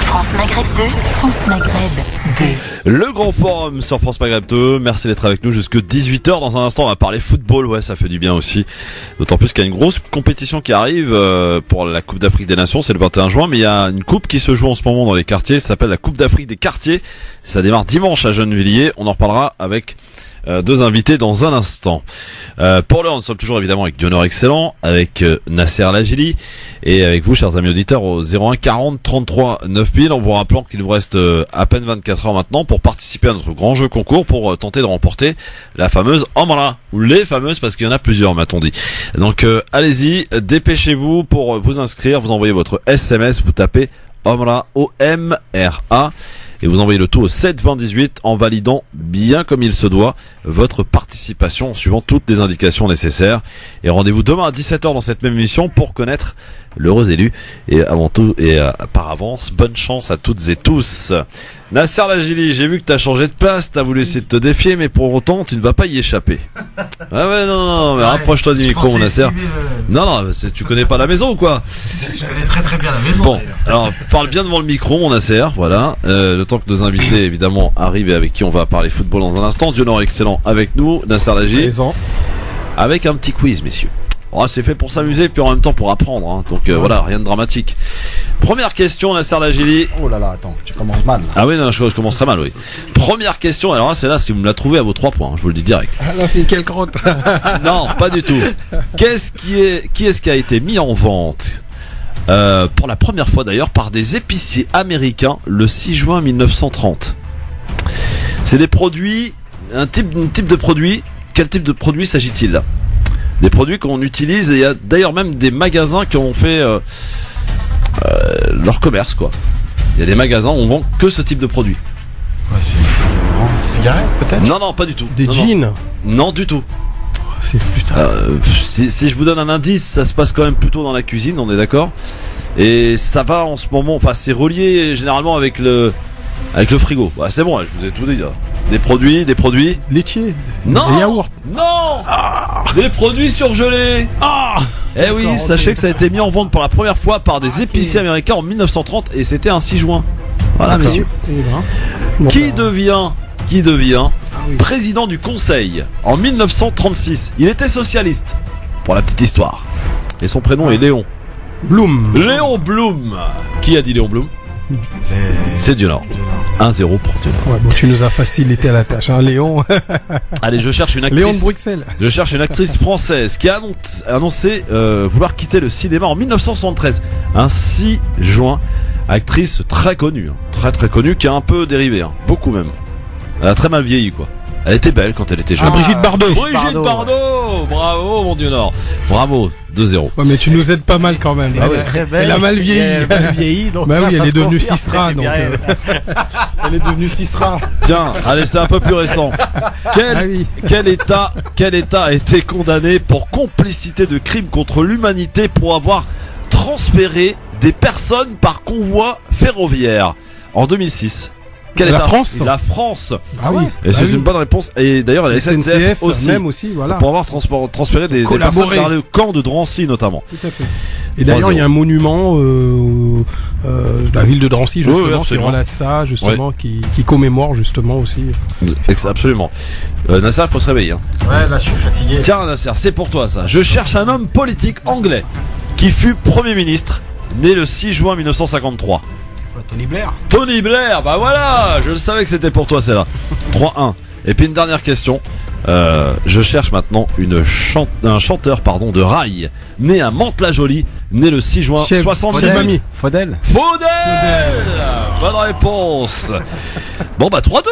Speaker 1: France Maghreb 2, France Maghreb 2.
Speaker 2: Le grand forum sur France Maghreb 2. Merci d'être avec nous jusque 18h. Dans un instant, on va parler football. Ouais, ça fait du bien aussi. D'autant plus qu'il y a une grosse compétition qui arrive pour la Coupe d'Afrique des Nations. C'est le 21 juin. Mais il y a une coupe qui se joue en ce moment dans les quartiers. Ça s'appelle la Coupe d'Afrique des quartiers. Ça démarre dimanche à Gennevilliers. On en reparlera avec deux invités dans un instant. Pour l'heure, nous sommes toujours évidemment avec Dieu Nord excellent, avec Nasser Lajili et avec vous, chers amis auditeurs, au 01 40 33 9000. En vous rappelant qu'il nous reste à peine 24 heures maintenant pour participer à notre grand jeu concours pour tenter de remporter la fameuse Omra, ou les fameuses, parce qu'il y en a plusieurs, m'a-t-on dit. Donc allez-y, dépêchez-vous pour vous inscrire. Vous envoyez votre SMS, vous tapez Omra, O-M-R-A, et vous envoyez le tout au 7 20 18 en validant bien comme il se doit votre participation en suivant toutes les indications nécessaires. Et rendez-vous demain à 17h dans cette même émission pour connaître l'heureux élu. Et avant tout, et par avance, bonne chance à toutes et tous. Nasser Lajili, j'ai vu que t'as changé de place, t'as voulu essayer de te défier, mais pour autant, tu ne vas pas y échapper. Ah ouais, non, mais rapproche-toi du micro, mon Nasser. Non, tu connais pas la maison ou quoi?
Speaker 4: Je connais très très bien la maison.
Speaker 2: Bon, alors, parle bien devant le micro, mon Nasser, voilà. Le temps que nos invités, évidemment, arrivent et avec qui on va parler football dans un instant. Dieu Nord excellent avec nous, Nasser Lajili.
Speaker 5: Présent.
Speaker 2: Avec un petit quiz, messieurs. Oh, c'est fait pour s'amuser, puis en même temps pour apprendre, Donc voilà, rien de dramatique. Première question, Nasser Lajili.
Speaker 4: Oh là là, attends, tu commences mal.
Speaker 2: Ah oui, non, je commence très mal, oui. Première question, alors là, c'est là, si vous me la trouvez à vos 3 points, je vous le dis direct.
Speaker 5: Alors, c'est quelle crotte?
Speaker 2: Non, pas du tout. Qui est-ce qui a été mis en vente pour la première fois d'ailleurs par des épiciers américains le 6 juin 1930? C'est des produits, un type de produit. Quel type de produit s'agit-il là? Des produits qu'on utilise, et il y a d'ailleurs même des magasins qui ont fait leur commerce, quoi. Il y a des magasins où on vend que ce type de produit.
Speaker 4: Ouais, c'est des cigarettes peut-être?
Speaker 2: Non, pas du tout.
Speaker 5: Des jeans?
Speaker 2: Non, du tout.
Speaker 5: C'est putain.
Speaker 2: Si je vous donne un indice, ça se passe quand même plutôt dans la cuisine, on est d'accord? Et ça va en ce moment, enfin c'est relié généralement avec le frigo. Bah, c'est bon, je vous ai tout dit là. Des produits
Speaker 5: laitiers.
Speaker 2: Non.
Speaker 5: Des yaourts.
Speaker 2: Non. Des produits surgelés. Eh oui, sachez que ça a été mis en vente pour la première fois par des épiciers américains en 1930 et c'était un 6 juin. Voilà, messieurs. Qui devient président du Conseil en 1936? Il était socialiste, pour la petite histoire. Et son prénom est Léon
Speaker 5: Blum.
Speaker 2: Léon Blum. Qui a dit Léon Blum? C'est Dionor. 1-0 pour Dionor.
Speaker 5: Ouais, bon, tu nous as facilité la tâche, hein, Léon.
Speaker 2: Allez, je cherche une actrice.
Speaker 5: Léon de Bruxelles.
Speaker 2: Je cherche une actrice française qui a annoncé vouloir quitter le cinéma en 1973. Un 6 juin. Actrice très connue, très connue, qui a un peu dérivé, beaucoup même. Elle a très mal vieilli, quoi. Elle était belle quand elle était jeune.
Speaker 5: Brigitte Bardot.
Speaker 2: Brigitte Bardot. Bravo, mon Dieu Nord. Bravo. 2-0.
Speaker 5: Ouais, mais tu nous aides pas mal quand même. Elle a mal vieilli. Donc bah oui, elle est devenue Sistra. Donc, elle est devenue Sistra.
Speaker 2: Tiens, allez, c'est un peu plus récent. Quel État a été condamné pour complicité de crimes contre l'humanité pour avoir transféré des personnes par convoi ferroviaire en 2006?
Speaker 5: La France.
Speaker 2: La France.
Speaker 5: Ah oui.
Speaker 2: Et c'est une bonne réponse. Et d'ailleurs, la SNCF
Speaker 5: aussi, voilà.
Speaker 2: Pour avoir transféré des personnes vers le camp de Drancy notamment.
Speaker 5: Tout à fait. Et d'ailleurs, il y a un monument de la ville de Drancy justement qui relate ça justement, qui commémore justement aussi.
Speaker 2: Absolument. Nasser, faut se réveiller.
Speaker 4: Ouais, là je suis fatigué.
Speaker 2: Tiens Nasser, c'est pour toi ça. Je cherche un homme politique anglais qui fut Premier ministre, né le 6 juin 1953. Tony Blair, bah voilà, je le savais que c'était pour toi celle-là. 3-1. Et puis une dernière question. Je cherche maintenant un chanteur de rail, né à Mantes-la-Jolie, né le 6 juin 76.
Speaker 4: Faudel.
Speaker 2: Bonne réponse. Bon bah 3-2.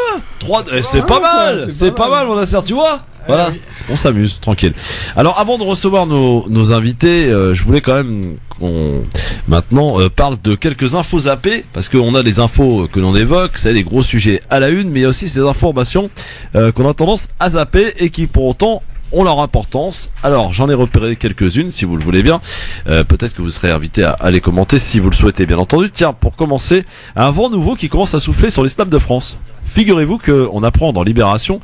Speaker 2: C'est pas mal. C'est pas mal mon Nasser, tu vois. Voilà, on s'amuse, tranquille. Alors avant de recevoir nos invités, je voulais quand même qu'on maintenant parle de quelques infos zappées, parce qu'on a les infos que l'on évoque, c'est les gros sujets à la une, mais il y a aussi ces informations qu'on a tendance à zapper et qui pour autant ont leur importance. Alors j'en ai repéré quelques-unes si vous le voulez bien. Peut-être que vous serez invité à les commenter si vous le souhaitez bien entendu. Tiens, pour commencer, un vent nouveau qui commence à souffler sur l'islam de France. Figurez-vous qu'on apprend dans Libération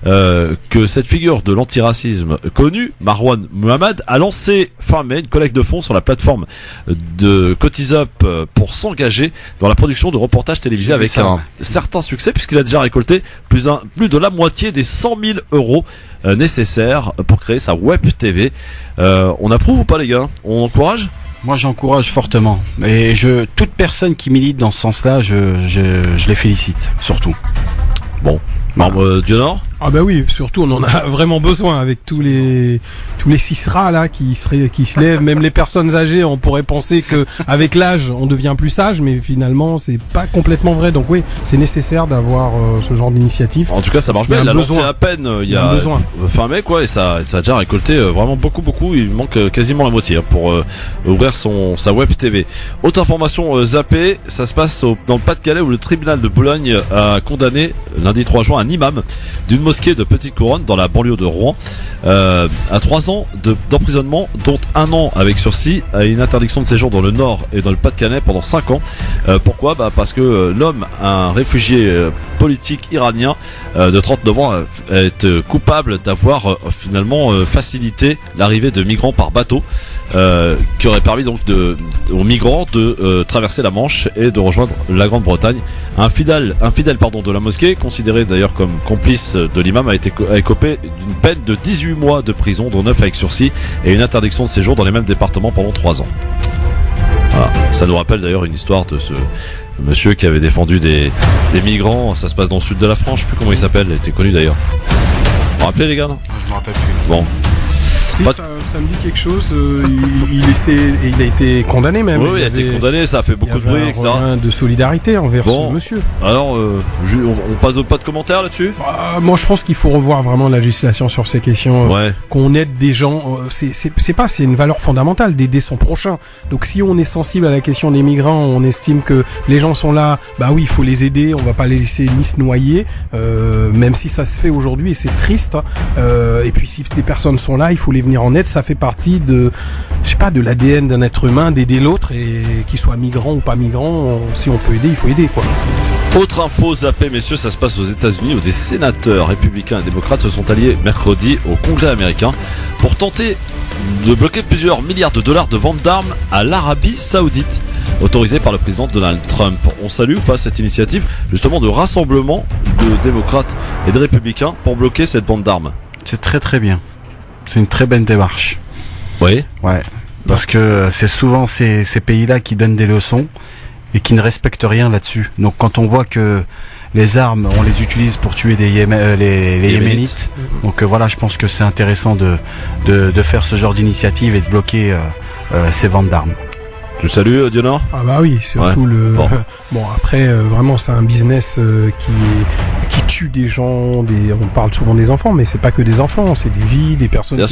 Speaker 2: que cette figure de l'antiracisme connue, Marwan Muhammad, a lancé fin mai une collecte de fonds sur la plateforme de Cotisup pour s'engager dans la production de reportages télévisés avec un certain succès, puisqu'il a déjà récolté plus de la moitié des 100 000 euros nécessaires pour créer sa web TV. On approuve ou pas les gars? On encourage?
Speaker 4: Moi j'encourage fortement. Et toute personne qui milite dans ce sens-là, je les félicite, surtout.
Speaker 2: Bon. Dionor?
Speaker 5: Ah bah oui, surtout on en a vraiment besoin avec tous les cisras là qui se lèvent, même les personnes âgées, on pourrait penser que avec l'âge on devient plus sage, mais finalement c'est pas complètement vrai. Donc oui, c'est nécessaire d'avoir ce genre d'initiative.
Speaker 2: En tout cas, ça marche bien. Il a lancé à peine il y a fin mai quoi, et ça a déjà récolté vraiment beaucoup. Il manque quasiment la moitié pour ouvrir sa web TV. Autre information zappée, ça se passe dans le Pas-de-Calais où le tribunal de Boulogne a condamné lundi 3 juin un imam d'une mosquée de Petite Couronne dans la banlieue de Rouen à 3 ans d'emprisonnement, dont 1 an avec sursis, à une interdiction de séjour dans le Nord et dans le Pas-de-Calais pendant 5 ans. Pourquoi? Parce que l'homme, un réfugié politique iranien de 39 ans, est coupable d'avoir finalement facilité l'arrivée de migrants par bateau, qui aurait permis donc aux migrants de traverser la Manche et de rejoindre la Grande-Bretagne. Un fidèle de la mosquée, considéré d'ailleurs comme complice de l'imam, a écopé d'une peine de 18 mois de prison, dont 9 avec sursis, et une interdiction de séjour dans les mêmes départements pendant 3 ans. Voilà. Ça nous rappelle d'ailleurs une histoire de ce monsieur qui avait défendu des migrants. Ça se passe dans le sud de la France, je sais plus comment il s'appelle, il était connu d'ailleurs. Vous vous rappelez les gars, non?
Speaker 4: Je me rappelle plus.
Speaker 2: Bon.
Speaker 5: Si, ça me dit quelque chose. Il a été condamné même.
Speaker 2: Oui, il a été condamné, ça a fait beaucoup de bruit, etc.
Speaker 5: De solidarité envers ce monsieur.
Speaker 2: Alors, on passe pas de commentaires là-dessus?
Speaker 5: Moi, je pense qu'il faut revoir vraiment la législation sur ces questions. Qu'on aide des gens. C'est une valeur fondamentale d'aider son prochain. Donc, si on est sensible à la question des migrants, on estime que les gens sont là. Bah oui, il faut les aider. On va pas les laisser ni se noyer. Même si ça se fait aujourd'hui et c'est triste. Et puis, si des personnes sont là, il faut les venir en aide. Ça fait partie de l'ADN d'un être humain d'aider l'autre, et qu'il soit migrant ou pas migrant, si on peut aider, il faut aider quoi.
Speaker 2: Autre info zappée, messieurs, ça se passe aux États-Unis où des sénateurs républicains et démocrates se sont alliés mercredi au Congrès américain pour tenter de bloquer plusieurs milliards de dollars de vente d'armes à l'Arabie Saoudite. autorisée par le président Donald Trump. On salue ou pas cette initiative justement de rassemblement de démocrates et de républicains pour bloquer cette vente d'armes?
Speaker 4: C'est très très bien. C'est une très belle démarche.
Speaker 2: Oui.
Speaker 4: Ouais. Parce que c'est souvent ces pays-là qui donnent des leçons et qui ne respectent rien là-dessus. Donc quand on voit que les armes, on les utilise pour tuer les Yéménites. Donc voilà, je pense que c'est intéressant de faire ce genre d'initiative et de bloquer ces ventes d'armes.
Speaker 2: Tu salues Dionor?
Speaker 5: Ah bah oui, surtout bon après vraiment c'est un business qui tue des gens, on parle souvent des enfants, mais c'est pas que des enfants, c'est des vies, des personnes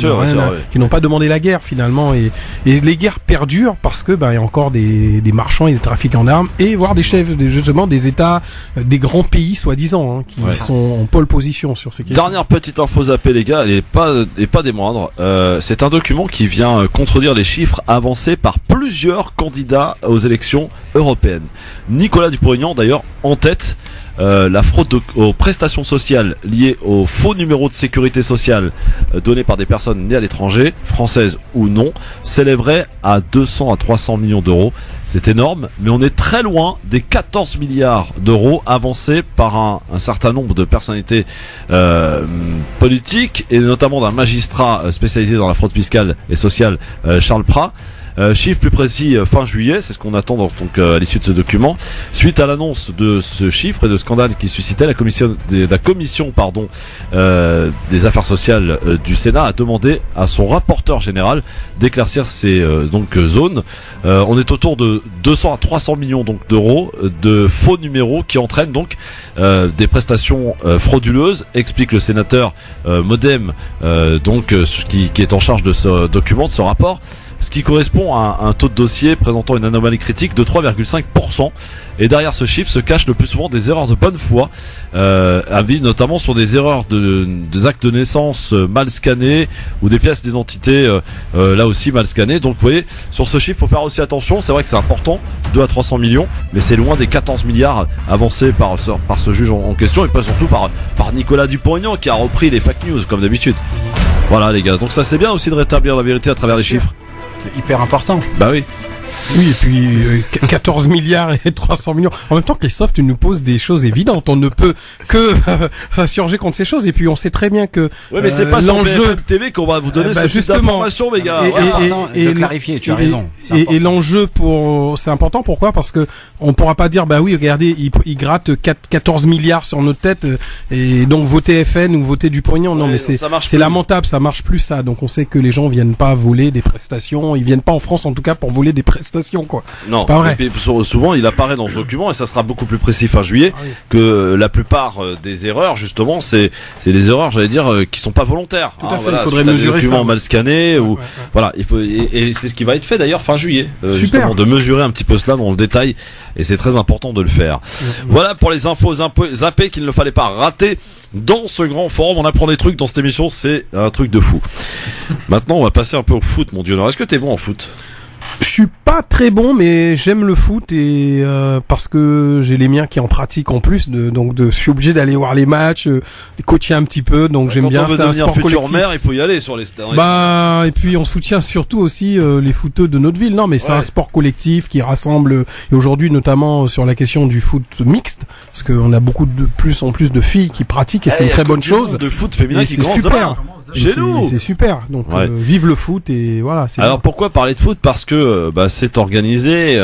Speaker 5: qui n'ont pas demandé la guerre finalement, et les guerres perdurent parce que il y a encore des marchands et des trafiquants d'armes, et voire des chefs justement des États, des grands pays soi-disant qui sont en pole position sur ces questions.
Speaker 2: Dernière petite info zappée les gars, et pas des moindres. C'est un document qui vient contredire les chiffres avancés par plusieurs candidats aux élections européennes. Nicolas Dupont-Aignan d'ailleurs en tête. La fraude aux prestations sociales liées aux faux numéros de sécurité sociale donnés par des personnes nées à l'étranger, françaises ou non, s'élèverait à 200 à 300 millions d'euros. C'est énorme, mais on est très loin des 14 milliards d'euros avancés par un certain nombre de personnalités politiques, et notamment d'un magistrat spécialisé dans la fraude fiscale et sociale, Charles Prat. Chiffre plus précis fin juillet, c'est ce qu'on attend donc à l'issue de ce document. Suite à l'annonce de ce chiffre et de scandale qui suscitait, la commission des affaires sociales du Sénat a demandé à son rapporteur général d'éclaircir ces zones. On est autour de 200 à 300 millions d'euros de faux numéros qui entraînent donc des prestations frauduleuses, explique le sénateur Modem, qui est en charge de ce document, de ce rapport. Ce qui correspond à un taux de dossier présentant une anomalie critique de 3,5%. Et derrière ce chiffre se cachent le plus souvent des erreurs de bonne foi, avis notamment sur des erreurs des actes de naissance mal scannés ou des pièces d'identité là aussi mal scannées. Donc vous voyez, sur ce chiffre, faut faire aussi attention. C'est vrai que c'est important, 2 à 300 millions, mais c'est loin des 14 milliards avancés par ce juge en question, et pas surtout par Nicolas Dupont-Aignan qui a repris les fake news comme d'habitude. Voilà les gars, donc ça c'est bien aussi de rétablir la vérité à travers les chiffres.
Speaker 4: C'est hyper important.
Speaker 2: Bah oui.
Speaker 5: Oui, et puis 14 milliards et 300 millions. En même temps, Christophe, tu nous poses des choses évidentes. On ne peut que s'insurger contre ces choses. Et puis, on sait très bien que
Speaker 2: oui, mais c'est pas l'enjeu sur BFM TV qu'on va vous donner ce type d'informations, les gars.
Speaker 4: Et clarifier, tu as raison.
Speaker 5: Et l'enjeu c'est important. Pourquoi? Parce que on pourra pas dire, bah oui, regardez, il gratte 14 milliards sur notre tête, et donc voter FN ou voter Dupont-Aignan. Non, mais c'est lamentable, ça marche plus ça. Donc, on sait que les gens viennent pas voler des prestations. Ils viennent pas en France, en tout cas, pour voler des prestations, quoi.
Speaker 2: Non,
Speaker 5: pas vrai.
Speaker 2: Et puis, souvent il apparaît dans ce document, et ça sera beaucoup plus précis fin juillet, que la plupart des erreurs justement c'est des erreurs, j'allais dire, qui sont pas volontaires.
Speaker 5: Tout à fait, il faudrait mesurer
Speaker 2: ça. Mal scanné ou voilà, il faut, et c'est ce qui va être fait d'ailleurs fin juillet, justement, de mesurer un petit peu cela dans le détail, et c'est très important de le faire. Voilà pour les infos zappées qu'il ne fallait pas rater dans ce grand forum. On apprend des trucs dans cette émission, c'est un truc de fou. Maintenant on va passer un peu au foot, mon Dieu. Alors est-ce que t'es bon en foot?
Speaker 5: Je suis pas très bon, mais j'aime le foot, et parce que j'ai les miens qui en pratiquent en plus, je suis obligé d'aller voir les matchs, coacher un petit peu, donc j'aime bien.
Speaker 2: C'est un sport collectif. Maire, il faut y aller sur les stades.
Speaker 5: Et puis on soutient surtout aussi les footeux de notre ville. Non, mais c'est un sport collectif qui rassemble, et aujourd'hui notamment sur la question du foot mixte, parce qu'on a beaucoup de plus en plus de filles qui pratiquent, et c'est une très bonne chose.
Speaker 2: De foot féminin qui commence
Speaker 5: super.
Speaker 2: Chez nous,
Speaker 5: c'est super. Donc vive le foot, et voilà.
Speaker 2: Alors pourquoi parler de foot? Parce que c'est organisé,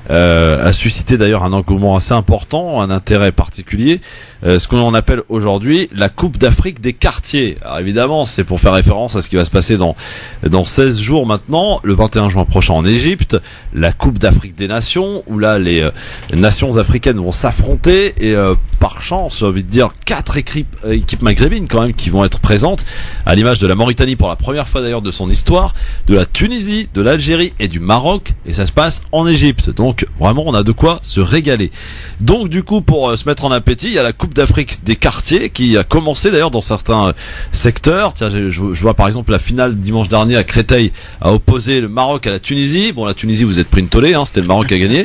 Speaker 2: a suscité d'ailleurs un engouement assez important, un intérêt particulier. Ce qu'on appelle aujourd'hui la Coupe d'Afrique des quartiers. Alors évidemment, c'est pour faire référence à ce qui va se passer dans 16 jours maintenant, le 21 juin prochain en Égypte, la Coupe d'Afrique des Nations, où là les nations africaines vont s'affronter, et par chance, j'ai envie de dire 4 équipes maghrébines quand même qui vont être présentes, à l'image de la Mauritanie pour la première fois d'ailleurs de son histoire, de la Tunisie, de l'Algérie et du Maroc, et ça se passe en Égypte. Donc vraiment on a de quoi se régaler. Donc du coup, pour se mettre en appétit, il y a la Coupe d'Afrique des quartiers qui a commencé d'ailleurs dans certains secteurs. Tiens, je vois par exemple la finale dimanche dernier à Créteil a opposé le Maroc à la Tunisie. Bon, la Tunisie, vous êtes pris une tollée, c'était le Maroc qui a gagné.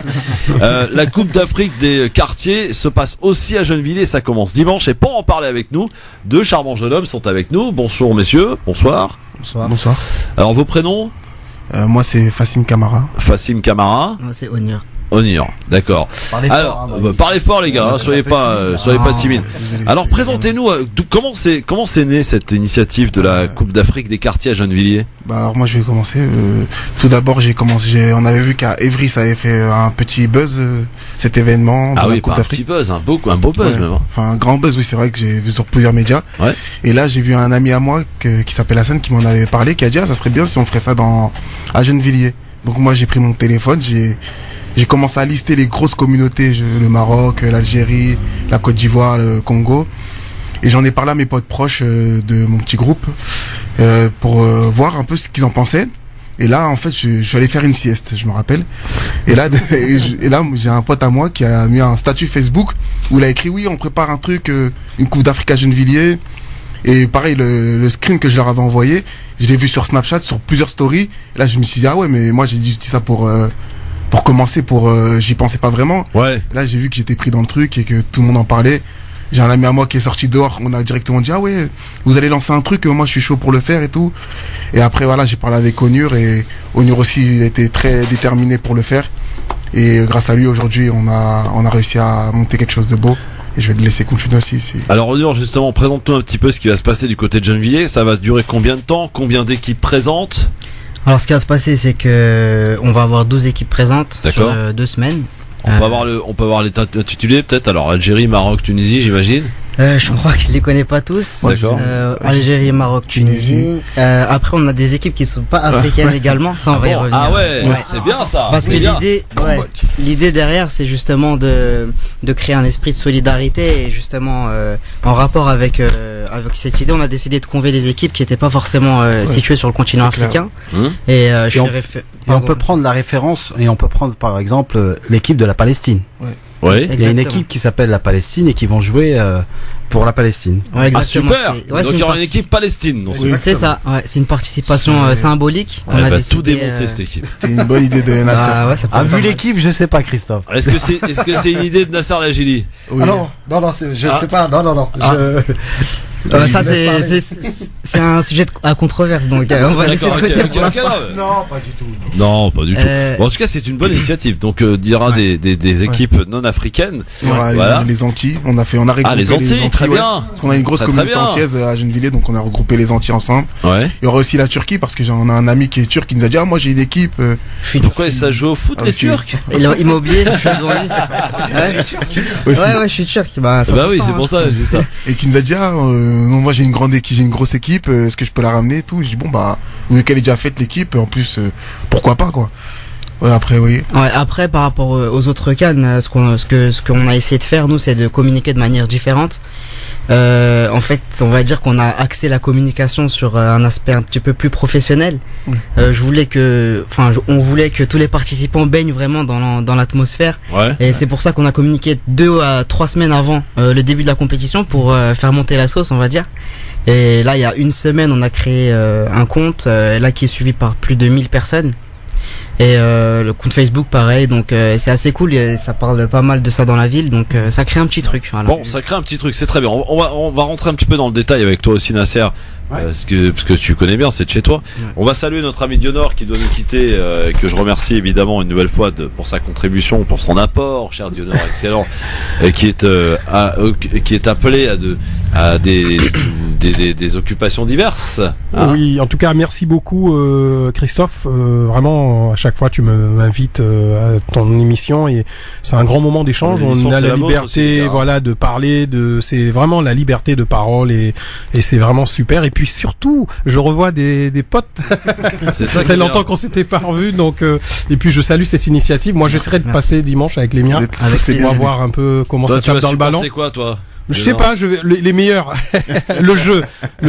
Speaker 2: La Coupe d'Afrique des quartiers se passe aussi à Gennevilliers, ça commence dimanche, et pour en parler avec nous, deux charmants jeunes hommes sont avec nous. Bonjour messieurs, bonsoir.
Speaker 18: Bonsoir.
Speaker 2: Alors vos prénoms?
Speaker 18: Moi c'est Fassim Camara.
Speaker 2: Fassim Camara.
Speaker 19: Moi c'est Onia.
Speaker 2: Onur, d'accord. Alors, parlez fort les gars, soyez pas timides. Alors présentez-nous comment c'est né cette initiative de la Coupe d'Afrique des quartiers à Gennevilliers.
Speaker 18: Alors moi je vais commencer. Tout d'abord on avait vu qu'à Évry ça avait fait un petit buzz cet événement de la Coupe d'Afrique.
Speaker 2: Un petit buzz, un beau buzz même.
Speaker 18: Enfin un grand buzz, oui c'est vrai que j'ai vu sur plusieurs médias.
Speaker 2: Ouais.
Speaker 18: Et là j'ai vu un ami à moi qui s'appelle Hassan qui m'en avait parlé, qui a dit ça serait bien si on ferait ça à Gennevilliers. Donc moi j'ai pris mon téléphone, j'ai commencé à lister les grosses communautés, le Maroc, l'Algérie, la Côte d'Ivoire, le Congo. Et j'en ai parlé à mes potes proches de mon petit groupe pour voir un peu ce qu'ils en pensaient. Et là, en fait, je suis allé faire une sieste, je me rappelle. Et là, j'ai un pote à moi qui a mis un statut Facebook où il a écrit oui, on prépare un truc, une Coupe d'Afrique à Gennevilliers. Et pareil, le screen que je leur avais envoyé, je l'ai vu sur Snapchat, sur plusieurs stories. Et là, je me suis dit ah ouais, mais moi j'ai dit ça pour commencer, j'y pensais pas vraiment.
Speaker 2: Ouais.
Speaker 18: Là, j'ai vu que j'étais pris dans le truc et que tout le monde en parlait. J'ai un ami à moi qui est sorti dehors, on a directement dit ah ouais, vous allez lancer un truc, moi je suis chaud pour le faire et tout. Et après voilà, j'ai parlé avec Onur et Onur aussi il était très déterminé pour le faire. Et grâce à lui aujourd'hui, on a réussi à monter quelque chose de beau. Et je vais le laisser continuer aussi.
Speaker 2: Alors Onur, justement, présente-nous un petit peu ce qui va se passer du côté de Gennevilliers. Ça va durer combien de temps? Combien d'équipes présentes?
Speaker 19: Alors ce qui va se passer, c'est que on va avoir 12 équipes présentes sur 2 semaines.
Speaker 2: On peut avoir les intitulés peut-être. Alors Algérie, Maroc, Tunisie, j'imagine.
Speaker 19: Je crois que je les connais pas tous.
Speaker 2: D'accord.
Speaker 19: Algérie, Maroc, Tunisie. Après, on a des équipes qui sont pas africaines également. Ça, on va y revenir.
Speaker 2: Ah ouais. C'est bien ça.
Speaker 19: Parce que l'idée derrière, c'est justement de créer un esprit de solidarité et justement en rapport avec cette idée, on a décidé de convier des équipes qui n'étaient pas forcément situées sur le continent africain. Et
Speaker 4: on peut prendre la référence et on peut prendre par exemple l'équipe de la Palestine.
Speaker 2: Ouais.
Speaker 4: Il y a une équipe qui s'appelle la Palestine et qui vont jouer pour la Palestine.
Speaker 19: Ouais, exactement.
Speaker 2: Ah super. Donc il y aura une équipe Palestine.
Speaker 19: Oui, c'est ça. Ouais, c'est une participation symbolique.
Speaker 2: On a tout démonté cette équipe.
Speaker 18: C'était une bonne idée de Nasser.
Speaker 4: Vu l'équipe, je sais pas, Christophe.
Speaker 2: Est-ce que c'est une idée de Nasser Lajili?
Speaker 4: Oui. Ah non, je sais pas. Non.
Speaker 19: Ça c'est un sujet à controverse, donc on va laisser le côté pour la fin.
Speaker 18: Non, pas du tout.
Speaker 2: Non, pas du tout. Bon, en tout cas, c'est une bonne initiative. Donc il y aura des équipes non africaines.
Speaker 18: Voilà. Les Antilles. On a regroupé
Speaker 2: les Antilles, très bien.
Speaker 18: Parce qu'on a une grosse communauté antillaise à Gennevilliers, donc on a regroupé les Antilles ensemble.
Speaker 2: Ouais.
Speaker 18: Il y aura aussi la Turquie parce que j'en ai un ami qui est turc qui nous a dit moi j'ai une équipe.
Speaker 2: Pourquoi ça joue au foot les Turcs?
Speaker 19: Il m'a oublié. Je suis devant lui. Ouais, je suis turc. Bah
Speaker 2: oui, c'est pour ça, j'ai ça.
Speaker 18: Et qui nous a dit moi j'ai une grosse équipe, est-ce que je peux la ramener et tout. Je dis vu qu'elle est déjà faite l'équipe, en plus pourquoi pas quoi. Ouais, après oui.
Speaker 19: Ouais, après par rapport aux autres CAN, ce qu'on a essayé de faire nous, c'est de communiquer de manière différente. En fait, on va dire qu'on a axé la communication sur un aspect un petit peu plus professionnel. On voulait que tous les participants baignent vraiment dans l'atmosphère.
Speaker 2: Ouais.
Speaker 19: Et c'est pour ça qu'on a communiqué 2 à 3 semaines avant le début de la compétition pour faire monter la sauce, on va dire. Et là, il y a une semaine, on a créé un compte là qui est suivi par plus de 1000 personnes. Et le compte Facebook pareil, donc c'est assez cool, et ça parle pas mal de ça dans la ville, donc ça crée un petit truc. Voilà.
Speaker 2: Bon, ça crée un petit truc, c'est très bien. On va rentrer un petit peu dans le détail avec toi aussi, Nasser. Parce que tu connais bien, c'est de chez toi. Ouais. On va saluer notre ami Dionor qui doit nous quitter, que je remercie évidemment une nouvelle fois pour sa contribution, pour son apport, cher Dionor, excellent, qui est appelé à des occupations diverses.
Speaker 5: Oui, en tout cas, merci beaucoup Christophe. Vraiment, à chaque fois tu m'invites à ton émission et c'est un grand moment d'échange. On a la liberté, aussi, de parler, c'est vraiment la liberté de parole et c'est vraiment super. Et puis surtout, je revois des potes.
Speaker 2: C'est ça.
Speaker 5: Ça fait longtemps qu'on s'était pas revus, donc et puis je salue cette initiative. Moi, j'essaierai de passer dimanche avec les miens. On va voir un peu comment ça tape dans le ballon.
Speaker 2: Quoi, toi?
Speaker 5: Je sais pas, les meilleurs. le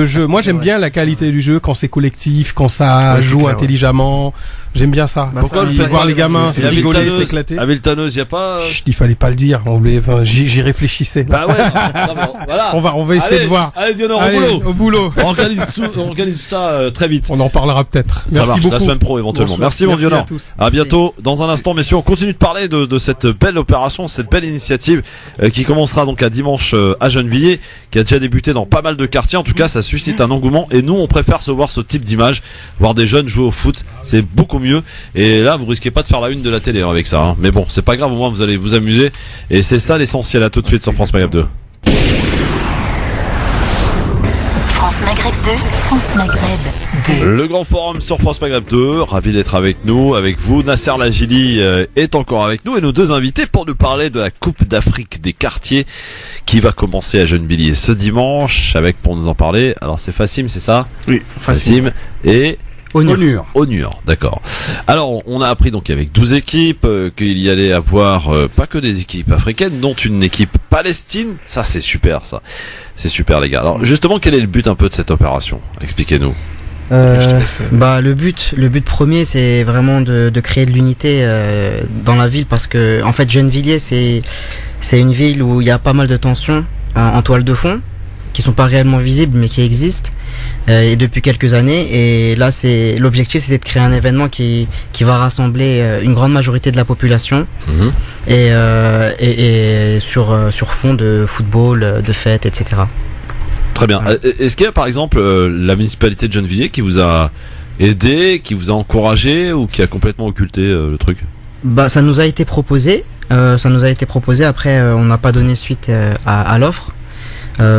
Speaker 5: jeu. Moi, j'aime bien la qualité du jeu quand c'est collectif, quand ça joue intelligemment. J'aime bien ça.
Speaker 2: Pourquoi le fait
Speaker 5: voir les gamins rigoler, s'éclater?
Speaker 2: À Villetaneuse, y a pas.
Speaker 5: Chut, il fallait pas le dire. J'y réfléchissais.
Speaker 2: Bah ouais. Voilà.
Speaker 5: On va essayer de voir.
Speaker 2: Allez, Dionor, au boulot. On organise ça très vite.
Speaker 5: On en parlera peut-être.
Speaker 2: Merci beaucoup. La semaine pro éventuellement. Merci mon Dionor. À bientôt. Dans un instant, messieurs, on continue de parler de cette belle opération, cette belle initiative qui commencera donc à dimanche à Gennevilliers, qui a déjà débuté dans pas mal de quartiers. En tout cas, ça suscite un engouement et nous, on préfère se voir ce type d'image, voir des jeunes jouer au foot, c'est beaucoup mieux. Et là, vous risquez pas de faire la une de la télé avec ça, hein. Mais bon, c'est pas grave, au moins vous allez vous amuser et c'est ça l'essentiel. À tout de suite sur France Maghreb 2.
Speaker 1: France Maghreb 2, France Maghreb 2.
Speaker 2: Le grand forum sur France Maghreb 2, ravi d'être avec nous, avec vous. Nasser Lajili est encore avec nous et nos deux invités pour nous parler de la Coupe d'Afrique des quartiers qui va commencer à Gennevilliers ce dimanche. Avec, pour nous en parler, alors c'est Fassim, c'est ça?
Speaker 18: Oui, Fassim.
Speaker 2: Et
Speaker 4: Onur,
Speaker 2: d'accord. Alors, on a appris donc avec 12 équipes qu'il y allait avoir pas que des équipes africaines, dont une équipe palestine. Ça, c'est super, ça. C'est super, les gars. Alors, justement, quel est le but un peu de cette opération? Expliquez-nous.
Speaker 19: Le but premier, c'est vraiment de créer de l'unité dans la ville, parce que en fait, Gennevilliers, c'est une ville où il y a pas mal de tensions en toile de fond, qui sont pas réellement visibles mais qui existent et depuis quelques années. Et là, l'objectif, c'était de créer un événement qui va rassembler une grande majorité de la population et sur fond de football, de fêtes, etc.
Speaker 2: Très bien. Est-ce qu'il y a par exemple la municipalité de Gennevilliers qui vous a aidé, qui vous a encouragé ou qui a complètement occulté le truc?
Speaker 19: Ça nous a été proposé. Après, on n'a pas donné suite à l'offre.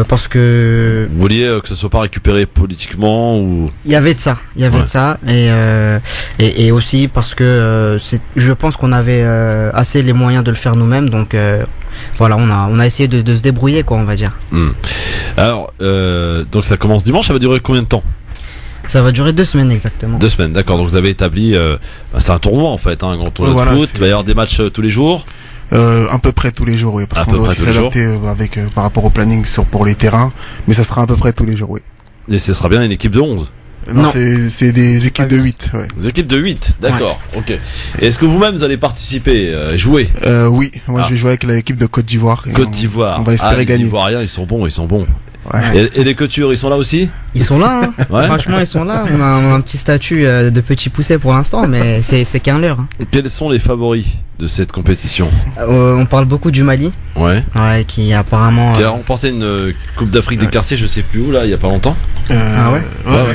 Speaker 19: Parce que
Speaker 2: vous vouliez que ça soit pas récupéré politiquement ou
Speaker 19: il y avait de ça, et aussi parce que je pense qu'on avait assez les moyens de le faire nous-mêmes, donc voilà, on a essayé de se débrouiller, quoi, on va dire.
Speaker 2: Alors donc ça commence dimanche, ça va durer combien de temps?
Speaker 19: Ça va durer 2 semaines exactement.
Speaker 2: 2 semaines, d'accord. Donc vous avez établi c'est un tournoi en fait, un grand tournoi de foot. Il va y avoir des matchs tous les jours.
Speaker 18: À peu près tous les jours, oui, parce qu'on doit aussi s'adapter par rapport au planning pour les terrains, mais ça sera à peu près tous les jours, oui.
Speaker 2: Et ce sera bien une équipe de 11?
Speaker 18: Non. C'est des équipes de 8, ouais.
Speaker 2: Des équipes de 8, d'accord, ok. Et est-ce que vous-même vous allez participer, jouer?
Speaker 18: Oui, moi je vais jouer avec l'équipe de Côte d'Ivoire.
Speaker 2: Côte d'Ivoire.
Speaker 18: On va espérer gagner.
Speaker 2: Les Ivoiriens, ils sont bons. Ouais. Et les coutures, ils sont là aussi?
Speaker 19: Ils sont là, hein. Ouais. Franchement, ils sont là. On a un petit statut de petit poussé pour l'instant, mais c'est qu'un leurre. Hein.
Speaker 2: Quels sont les favoris de cette compétition?
Speaker 19: On parle beaucoup du Mali.
Speaker 2: Ouais,
Speaker 19: qui apparemment...
Speaker 2: Qui a remporté une Coupe d'Afrique des quartiers, je sais plus où, là, il y a pas longtemps.
Speaker 19: Ouais,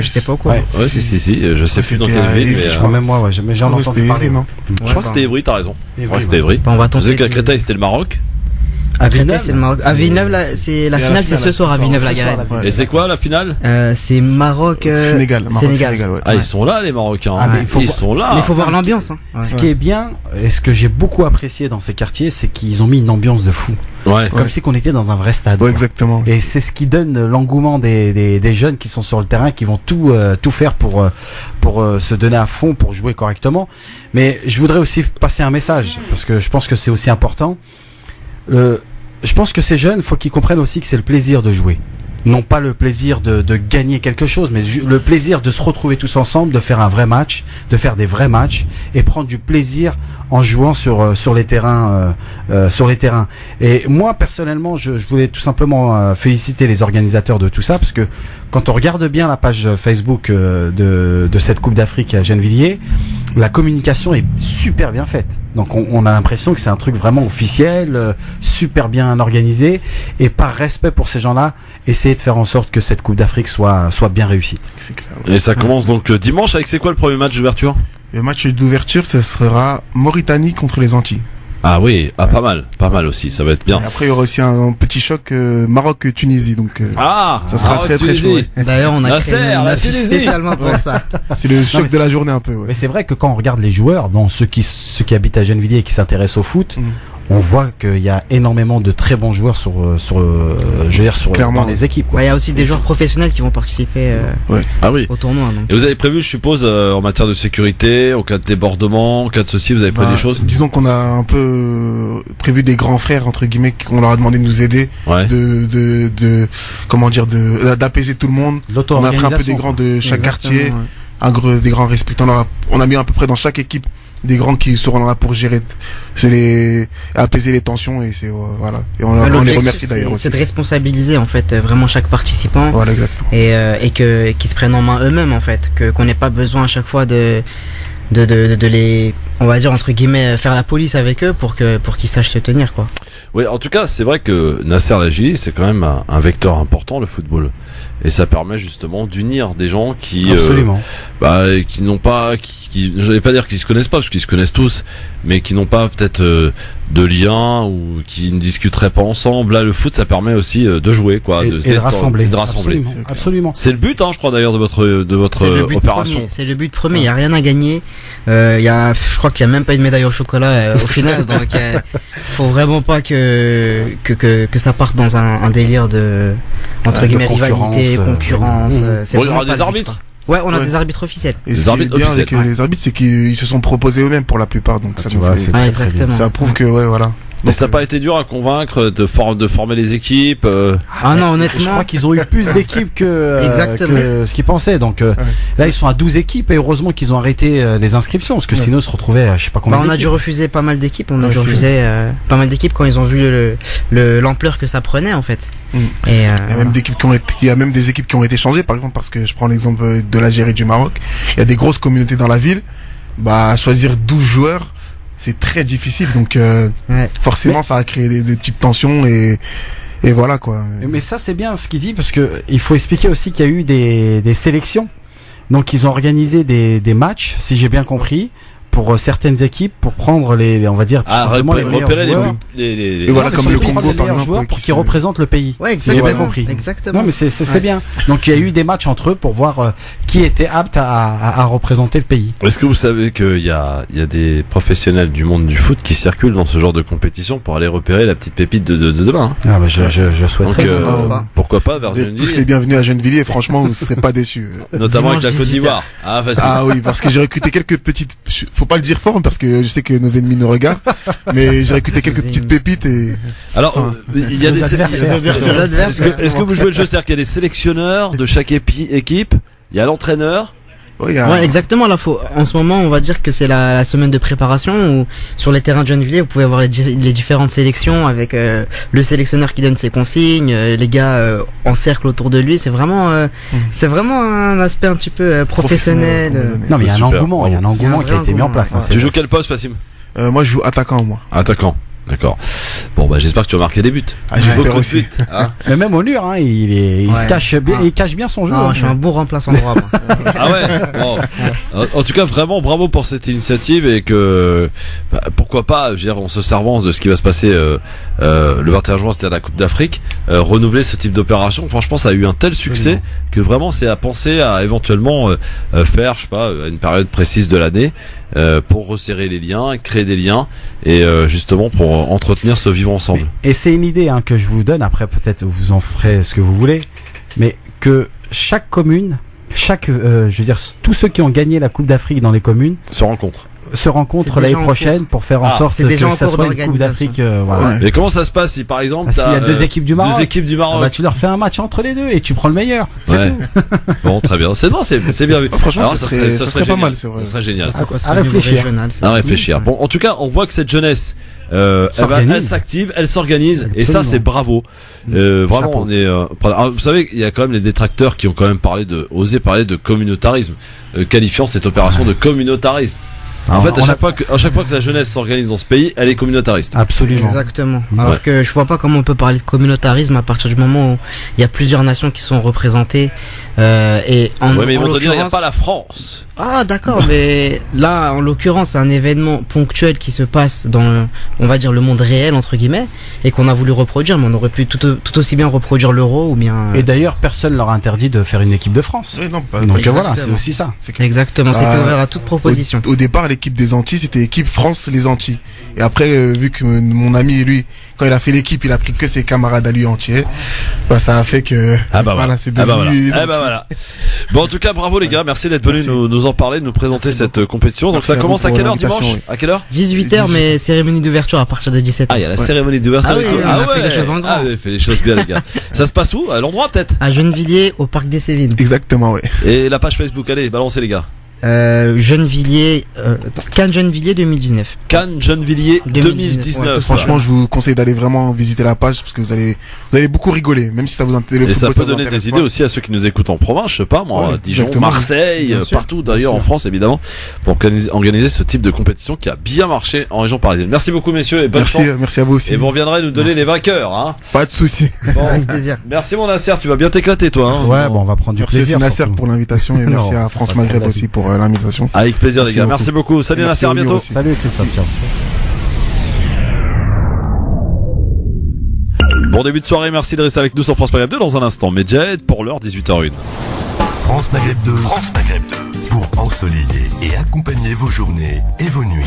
Speaker 19: j'étais pas au courant.
Speaker 2: Ouais, si, je sais plus dans quelle ville, mais...
Speaker 4: Je crois même moi, mais j'en ai entendu parler, non?
Speaker 2: Je crois que c'était Évry, t'as raison. Je crois que c'était Évry.
Speaker 19: On va
Speaker 2: tenter. Je sais qu'à Créteil, c'était le Maroc.
Speaker 19: À Villeneuve, c'est le Maroc. À Villeneuve, la finale, c'est ce soir à Villeneuve-la-Garenne.
Speaker 2: Et c'est quoi la finale?
Speaker 19: C'est Maroc.
Speaker 18: Sénégal.
Speaker 19: Ouais.
Speaker 2: Ah, ils sont là, les Marocains. Ils sont là.
Speaker 19: Mais il faut voir l'ambiance. Hein.
Speaker 4: Ce qui est bien, et ce que j'ai beaucoup apprécié dans ces quartiers, c'est qu'ils ont mis une ambiance de fou. Comme si qu'on était dans un vrai stade.
Speaker 18: Ouais, exactement.
Speaker 4: Et c'est ce qui donne l'engouement des jeunes qui sont sur le terrain, qui vont tout faire pour se donner à fond, pour jouer correctement. Mais je voudrais aussi passer un message, parce que je pense que c'est aussi important. Je pense que ces jeunes, faut qu'ils comprennent aussi que c'est le plaisir de jouer. Non pas le plaisir de gagner quelque chose, mais le plaisir de se retrouver tous ensemble, de faire un vrai match, de faire des vrais matchs et prendre du plaisir en jouant sur les terrains. Et moi personnellement, je voulais tout simplement féliciter les organisateurs de tout ça, parce que quand on regarde bien la page Facebook de cette Coupe d'Afrique à Gennevilliers, la communication est super bien faite. Donc on a l'impression que c'est un truc vraiment officiel, super bien organisé, et par respect pour ces gens-là, essayer de faire en sorte que cette Coupe d'Afrique soit bien réussie.
Speaker 18: C'est clair.
Speaker 2: Et ça commence donc dimanche avec, c'est quoi le premier match d'ouverture?
Speaker 18: Le match d'ouverture, ce sera Mauritanie contre les Antilles.
Speaker 2: Ah oui, pas mal aussi, ça va être bien.
Speaker 18: Et après il y aura aussi un petit choc Maroc-Tunisie, donc ça sera très chaud. Ouais.
Speaker 19: D'ailleurs on a créé une affiche spécialement pour ça.
Speaker 18: C'est le choc de la journée un peu. Ouais.
Speaker 4: Mais c'est vrai que quand on regarde les joueurs, ceux qui habitent à Gennevilliers et qui s'intéressent au foot, on voit qu'il y a énormément de très bons joueurs dans les équipes.
Speaker 19: Il y a aussi des joueurs professionnels qui vont participer au tournoi. Donc.
Speaker 2: Et vous avez prévu, je suppose, en matière de sécurité, en cas de débordement, en cas de ceci, vous avez prévu des choses?
Speaker 18: Disons qu'on a un peu prévu des grands frères, entre guillemets, qu'on leur a demandé de nous aider, d'apaiser tout le monde. On a pris un peu des grands de chaque quartier, des grands respectants. On a mis à peu près dans chaque équipe des grands qui seront là pour gérer, apaiser les tensions, et c'est voilà. Et on les remercie d'ailleurs aussi.
Speaker 19: C'est de responsabiliser en fait vraiment chaque participant.
Speaker 18: Voilà, exactement.
Speaker 19: Et qu'ils se prennent en main eux-mêmes en fait, qu'on n'ait pas besoin à chaque fois de les, on va dire entre guillemets, faire la police avec eux pour qu'ils sachent se tenir, quoi.
Speaker 2: Oui, en tout cas, c'est vrai que Nasser Lajili, c'est quand même un vecteur important, le football. Et ça permet justement d'unir des gens qui qui n'ont pas, je vais pas dire qu'ils se connaissent pas, parce qu'ils se connaissent tous, mais qui n'ont pas peut-être de lien ou qui ne discuteraient pas ensemble. Là, le foot, ça permet aussi de jouer, quoi,
Speaker 4: et de rassembler.
Speaker 2: Absolument. C'est le but, je crois d'ailleurs de votre opération.
Speaker 19: C'est le but premier. Il y a rien à gagner. Je crois qu'il y a même pas une médaille au chocolat au final. Donc, faut vraiment pas que ça parte dans un délire de entre guillemets rivalité, concurrence.
Speaker 2: Il y aura des arbitres.
Speaker 19: Ouais, on a des arbitres officiels.
Speaker 18: Et les arbitres officiels. Les arbitres, c'est qu'ils se sont proposés eux-mêmes pour la plupart, donc ça nous fait.
Speaker 19: Exactement.
Speaker 18: Ça prouve que voilà.
Speaker 2: Mais ça n'a pas été dur à convaincre de former les équipes.
Speaker 19: Ah non, honnêtement,
Speaker 4: je crois qu'ils ont eu plus d'équipes que ce qu'ils pensaient. Donc là, ils sont à 12 équipes et heureusement qu'ils ont arrêté les inscriptions parce que sinon, ils se retrouvaient à je sais pas combien.
Speaker 19: On a dû refuser pas mal d'équipes. On a dû refuser pas mal d'équipes quand ils ont vu l'ampleur que ça prenait en fait.
Speaker 18: Et il y a même des équipes qui ont été changées, par exemple, parce que je prends l'exemple de l'Algérie et du Maroc. Il y a des grosses communautés dans la ville. Choisir 12 joueurs, c'est très difficile, donc forcément ça a créé des petites tensions et voilà quoi.
Speaker 4: Mais ça c'est bien ce qu'il dit parce que il faut expliquer aussi qu'il y a eu des sélections, donc ils ont organisé des matchs, si j'ai bien compris, pour certaines équipes pour prendre les on va dire
Speaker 2: repérer
Speaker 18: et voilà comme le Congo par exemple
Speaker 4: pour qu'ils représentent le pays.
Speaker 19: Ouais, exactement.
Speaker 4: J'ai bien compris.
Speaker 19: Exactement.
Speaker 4: Non mais c'est bien. Donc il y a eu des matchs entre eux pour voir qui était apte à représenter le pays.
Speaker 2: Est-ce que vous savez qu'il y a des professionnels du monde du foot qui circulent dans ce genre de compétition pour aller repérer la petite pépite de demain?
Speaker 4: Ah mais je souhaiterais.
Speaker 2: Donc pourquoi pas vers Gennevilliers.
Speaker 18: Tous les bienvenus à Gennevilliers, franchement vous ne serez pas déçus.
Speaker 2: Notamment avec la Côte d'Ivoire.
Speaker 18: Ah oui, parce que j'ai recruté quelques petites, faut pas le dire fort parce que je sais que nos ennemis nous regardent, mais j'ai recruté quelques petites pépites et.
Speaker 2: Alors, il y a des adversaires. Est-ce que vous jouez le jeu, c'est-à-dire qu'il y a des sélectionneurs de chaque équipe, il y a l'entraîneur.
Speaker 19: Ouais, exactement. Là, en ce moment, on va dire que c'est la semaine de préparation où sur les terrains de Gennevilliers, vous pouvez avoir les différentes sélections avec le sélectionneur qui donne ses consignes, les gars en cercle autour de lui. C'est vraiment un aspect un petit peu professionnel.
Speaker 4: Non, mais il y a un engouement qui a été mis en place.
Speaker 2: Tu joues quel poste, Passim?
Speaker 18: Moi, je joue attaquant, moi.
Speaker 2: Attaquant. D'accord. Bon j'espère que tu vas marquer des buts.
Speaker 18: J'espère aussi.
Speaker 4: Mais même au mur, il se cache bien, il cache bien son jeu.
Speaker 19: Je suis un bon remplaçant droit.
Speaker 2: Ah ouais. Bon. En tout cas, vraiment bravo pour cette initiative et que pourquoi pas, en se servant de ce qui va se passer le 21 juin, c'était à la Coupe d'Afrique, renouveler ce type d'opération. Franchement, ça a eu un tel succès que vraiment c'est à penser à éventuellement faire, je sais pas, à une période précise de l'année. Pour resserrer les liens, créer des liens et justement pour entretenir ce vivre ensemble.
Speaker 4: Et c'est une idée que je vous donne, après peut-être vous en ferez ce que vous voulez, mais que chaque commune, tous ceux qui ont gagné la Coupe d'Afrique dans les communes
Speaker 2: se rencontrent
Speaker 4: l'année prochaine pour faire en sorte que ça soit une Coupe d'Afrique. Voilà.
Speaker 2: Mais comment ça se passe si par exemple
Speaker 4: s'il y a deux équipes du Maroc,
Speaker 2: tu
Speaker 4: leur fais un match entre les deux et tu prends le meilleur. C'est tout.
Speaker 2: Bon, très bien. C'est bien vu.
Speaker 18: Franchement, ça serait pas mal, c'est vrai.
Speaker 2: Ça serait génial.
Speaker 4: À réfléchir.
Speaker 2: À réfléchir. Bon, en tout cas, on voit que cette jeunesse elle s'active, elle s'organise et ça c'est bravo. Vraiment on est alors, vous savez, il y a quand même les détracteurs qui ont quand même osé parler de communautarisme, qualifiant cette opération de communautarisme. En fait, à chaque fois que la jeunesse s'organise dans ce pays, elle est communautariste.
Speaker 19: Absolument. Exactement. Alors que je vois pas comment on peut parler de communautarisme à partir du moment où il y a plusieurs nations qui sont représentées. Mais
Speaker 2: ils vont te dire, il n'y a pas la France.
Speaker 19: Ah, d'accord, mais là, en l'occurrence, c'est un événement ponctuel qui se passe dans, on va dire, le monde réel, entre guillemets, et qu'on a voulu reproduire, mais on aurait pu tout aussi bien reproduire l'Euro ou bien.
Speaker 4: Et d'ailleurs, personne leur a interdit de faire une équipe de France.
Speaker 18: Oui, non,
Speaker 4: donc voilà, c'est aussi ça.
Speaker 19: Exactement, c'était ouvert à toute proposition.
Speaker 18: Au départ, l'équipe des Antilles, c'était équipe France les Antilles. Et après, vu que mon ami, lui, quand il a fait l'équipe, il a pris que ses camarades à lui entiers. Ça a fait que c'est devenu
Speaker 2: voilà. Bon, en tout cas, bravo les gars, merci d'être venus nous en parler, de nous présenter cette compétition. Donc ça commence à quelle heure dimanche? À quelle heure?
Speaker 19: 18h, mais cérémonie d'ouverture à partir de 17h.
Speaker 2: Ah, il y a la cérémonie d'ouverture et tout.
Speaker 19: On a fait les choses en grand.
Speaker 2: Vous avez fait les choses bien les gars. Ça se passe où? À l'endroit peut-être?
Speaker 19: À Gennevilliers, au parc des Cévines.
Speaker 18: Exactement, oui.
Speaker 2: Et la page Facebook, allez, balancez les gars.
Speaker 19: Gennevilliers, Cannes Gennevilliers 2019.
Speaker 2: Cannes Gennevilliers 2019.
Speaker 18: Ouais, franchement, je vous conseille d'aller vraiment visiter la page parce que vous allez beaucoup rigoler, même si ça vous intéresse.
Speaker 2: Et ça peut donner des idées aussi à ceux qui nous écoutent en province, je sais pas moi, Dijon, exactement. Marseille, partout d'ailleurs en France évidemment, pour organiser ce type de compétition qui a bien marché en région parisienne. Merci beaucoup messieurs et bonne chance.
Speaker 18: Merci à vous aussi.
Speaker 2: Et vous reviendrez nous donner les vainqueurs, hein.
Speaker 18: Pas de souci.
Speaker 2: Bon, avec plaisir. Merci mon Nasser, tu vas bien t'éclater toi, hein.
Speaker 4: Ouais, bon, on va prendre du plaisir.
Speaker 18: Merci Nasser pour l'invitation et merci à France Maghreb aussi pour l'invitation.
Speaker 2: Avec plaisir les gars, merci beaucoup. Salut Nasser, à bientôt.
Speaker 4: Salut Christophe, ciao.
Speaker 2: Bon début de soirée, merci de rester avec nous sur France Maghreb 2 dans un instant. Medjed pour l'heure 18h01.
Speaker 20: France Maghreb 2. France Maghreb 2. Pour ensoleiller et accompagner vos journées et vos nuits.